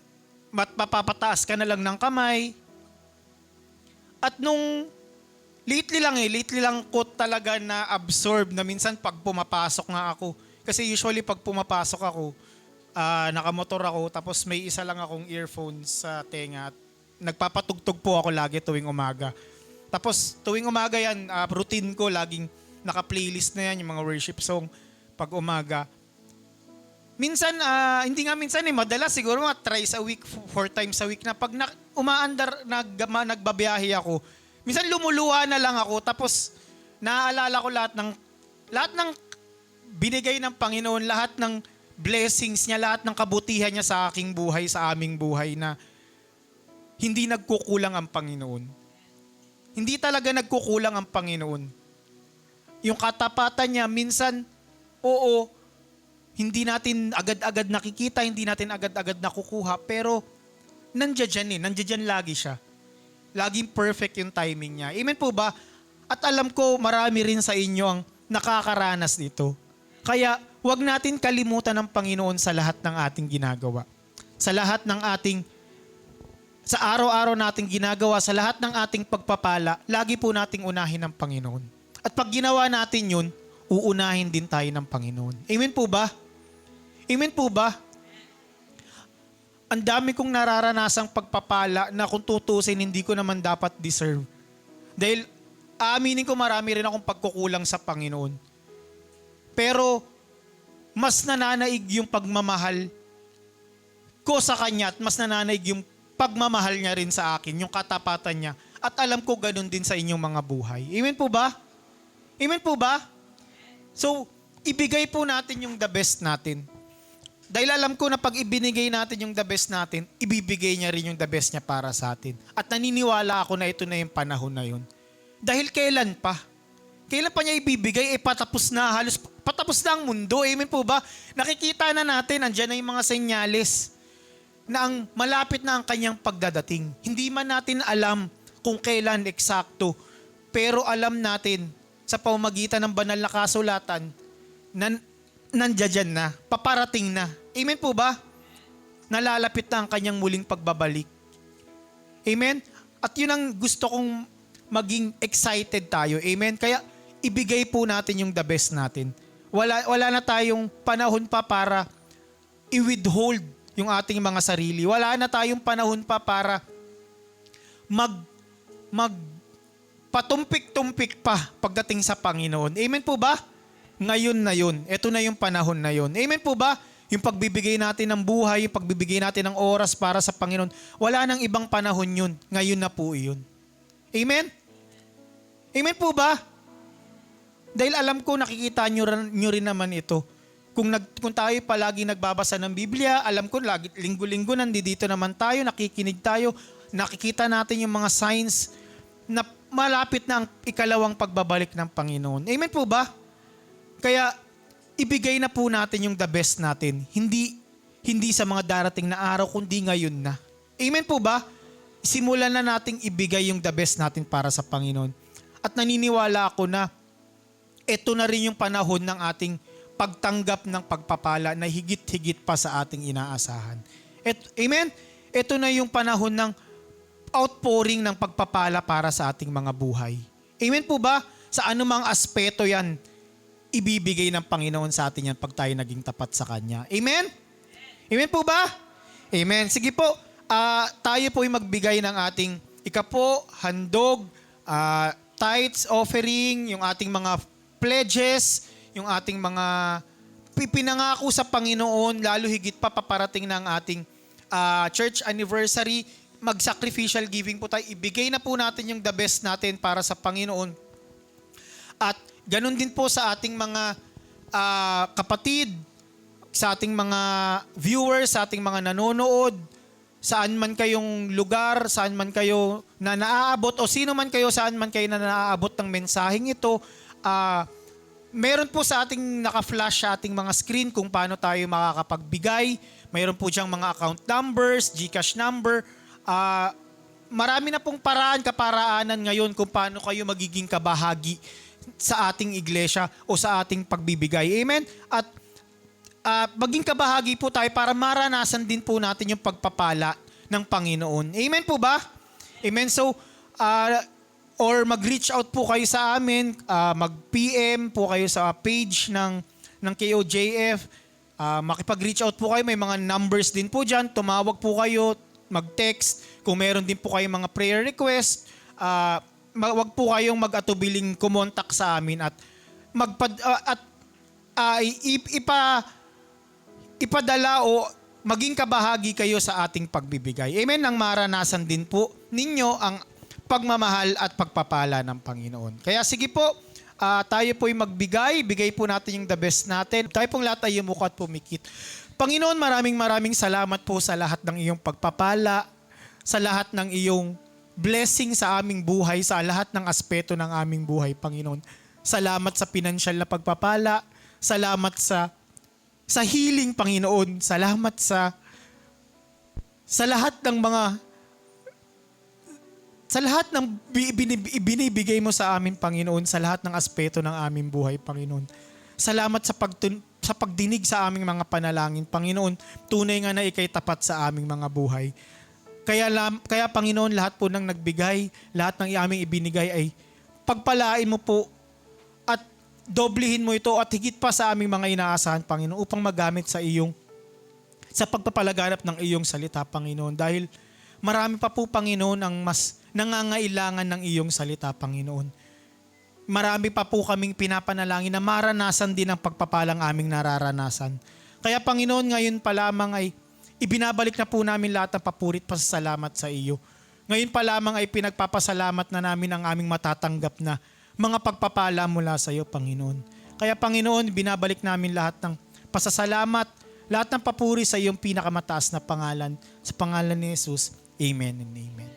mapapataas ka na lang ng kamay. At nung lately lang ko talaga na absorb na minsan pag pumapasok nga ako. Kasi usually pag pumapasok ako, nakamotor ako, tapos may isa lang akong earphones sa tenga at nagpapatugtog po ako lagi tuwing umaga. Tapos tuwing umaga yan, routine ko, laging naka-playlist na yan, yung mga worship song pag umaga. Minsan, hindi nga minsan madalas siguro mga thrice a week, 4 times a week na pag nagbabiyahe ako, minsan lumuluwa na lang ako, tapos naaalala ko lahat ng binigay ng Panginoon, lahat ng blessings niya, lahat ng kabutihan niya sa aking buhay, sa aming buhay na hindi nagkukulang ang Panginoon. Hindi talaga nagkukulang ang Panginoon. Yung katapatan niya, minsan, oo, hindi natin agad-agad nakikita, hindi natin agad-agad nakukuha, pero nandiyan lagi siya. Laging perfect yung timing niya. Amen po ba? At alam ko, marami rin sa inyo ang nakakaranas nito. Kaya, huwag natin kalimutan ng Panginoon sa lahat ng ating ginagawa. Sa lahat ng sa araw-araw nating ginagawa, sa lahat ng ating pagpapala, lagi po nating unahin ng Panginoon. At pag ginawa natin yun, uunahin din tayo ng Panginoon. Amen po ba? Amen po ba? Ang dami kong nararanasang pagpapala na kung tutusin, hindi ko naman dapat deserve. Dahil aaminin ko marami rin akong pagkukulang sa Panginoon. Pero mas nananaig yung pagmamahal ko sa Kanya at mas nananaig yung pagmamahal niya rin sa akin, yung katapatan niya. At alam ko ganun din sa inyong mga buhay. Amen po ba? Amen po ba? So, ibigay po natin yung the best natin. Dahil alam ko na pag ibinigay natin yung the best natin, ibibigay niya rin yung the best niya para sa atin. At naniniwala ako na ito na yung panahon na yun. Dahil kailan pa? Kailan pa niya ibibigay? Patapos na, halos patapos na ang mundo. Amen po ba? Nakikita na natin, andyan na yung mga senyales na ang malapit na ang kanyang pagdadating. Hindi man natin alam kung kailan eksakto, pero alam natin sa pamamagitan ng banal na kasulatan na nandiyan na, paparating na. Amen po ba? Nalalapit na ang kanyang muling pagbabalik. Amen? At yun ang gusto kong maging excited tayo. Amen? Kaya ibigay po natin yung the best natin. Wala na tayong panahon pa para i-withhold yung ating mga sarili. Wala na tayong panahon pa para patumpik-tumpik pa pagdating sa Panginoon. Amen po ba? Ngayon na yun. Ito na yung panahon na yun. Amen po ba? Yung pagbibigay natin ng buhay, yung pagbibigay natin ng oras para sa Panginoon, wala nang ibang panahon yun. Ngayon na po yun. Amen? Amen po ba? Dahil alam ko, nakikita nyo rin naman ito. Kung tayo palagi nagbabasa ng Biblia, alam ko, linggo-linggo nandito naman tayo, nakikinig tayo, nakikita natin yung mga signs na malapit na ang ikalawang pagbabalik ng Panginoon. Amen po ba? Kaya, ibigay na po natin yung the best natin. Hindi sa mga darating na araw, kundi ngayon na. Amen po ba? Simulan na nating ibigay yung the best natin para sa Panginoon. At naniniwala ako na ito na rin yung panahon ng ating pagtanggap ng pagpapala na higit-higit pa sa ating inaasahan. Amen? Ito na yung panahon ng outpouring ng pagpapala para sa ating mga buhay. Amen po ba? Sa anumang aspeto yan, ibibigay ng Panginoon sa atin yan pag tayo naging tapat sa Kanya. Amen? Amen po ba? Amen. Sige po, tayo po yung magbigay ng ating handog, tithes, offering, yung ating mga pledges, yung ating mga pinangako sa Panginoon, lalo higit pa paparating ng ating church anniversary, mag-sacrificial giving po tayo. Ibigay na po natin yung the best natin para sa Panginoon. At ganun din po sa ating mga kapatid, sa ating mga viewers, sa ating mga nanonood, saan man kayong lugar, saan man kayo na naaabot, o sino man kayo, saan man kayo na naaabot ng mensaheng ito, meron po sa ating naka-flash sa ating mga screen kung paano tayo makakapagbigay. Mayroon po diyang mga account numbers, GCash number. Marami na pong paraan, kaparaanan ngayon kung paano kayo magiging kabahagi sa ating iglesia o sa ating pagbibigay. Amen? At maging kabahagi po tayo para maranasan din po natin yung pagpapala ng Panginoon. Amen po ba? Amen. So, or mag-reach out po kayo sa amin, mag-PM po kayo sa page ng KOJF, makipag-reach out po kayo, may mga numbers din po dyan, tumawag po kayo, mag-text, kung meron din po kayong mga prayer request, wag po kayong mag-atubiling kumontak sa amin at ipadala o maging kabahagi kayo sa ating pagbibigay. Amen? Nang maranasan din po ninyo ang pagmamahal at pagpapala ng Panginoon. Kaya sige po, tayo po'y magbigay, bigay po natin yung the best natin. Tayo pong lahat ay yumuko at pumikit. Panginoon, maraming salamat po sa lahat ng iyong pagpapala, sa lahat ng iyong blessing sa aming buhay, sa lahat ng aspeto ng aming buhay, Panginoon. Salamat sa pinansyal na pagpapala, salamat sa healing, Panginoon. Salamat sa lahat ng binibigay mo sa amin, Panginoon, sa lahat ng aspeto ng aming buhay, Panginoon. Salamat sa pagdinig sa aming mga panalangin, Panginoon. Tunay nga na ikay tapat sa aming mga buhay. Kaya Panginoon, lahat po ng nagbigay, lahat ng aming ibinigay ay pagpalain mo po at doblihin mo ito at higit pa sa aming mga inaasahan, Panginoon, upang magamit sa pagpapalaganap ng iyong salita, Panginoon. Dahil marami pa po, Panginoon, ang mas nangangailangan ng iyong salita, Panginoon. Marami pa po kaming pinapanalangin na maranasan din ang pagpapalang aming nararanasan. Kaya, Panginoon, ngayon pa lamang ay ibinabalik na po namin lahat ng papurit pasasalamat sa iyo. Ngayon pa lamang ay pinagpapasalamat na namin ang aming matatanggap na mga pagpapala mula sa iyo, Panginoon. Kaya, Panginoon, binabalik namin lahat ng pasasalamat, lahat ng papuri sa iyong pinakamataas na pangalan. Sa pangalan ni Jesus, Amen and Amen.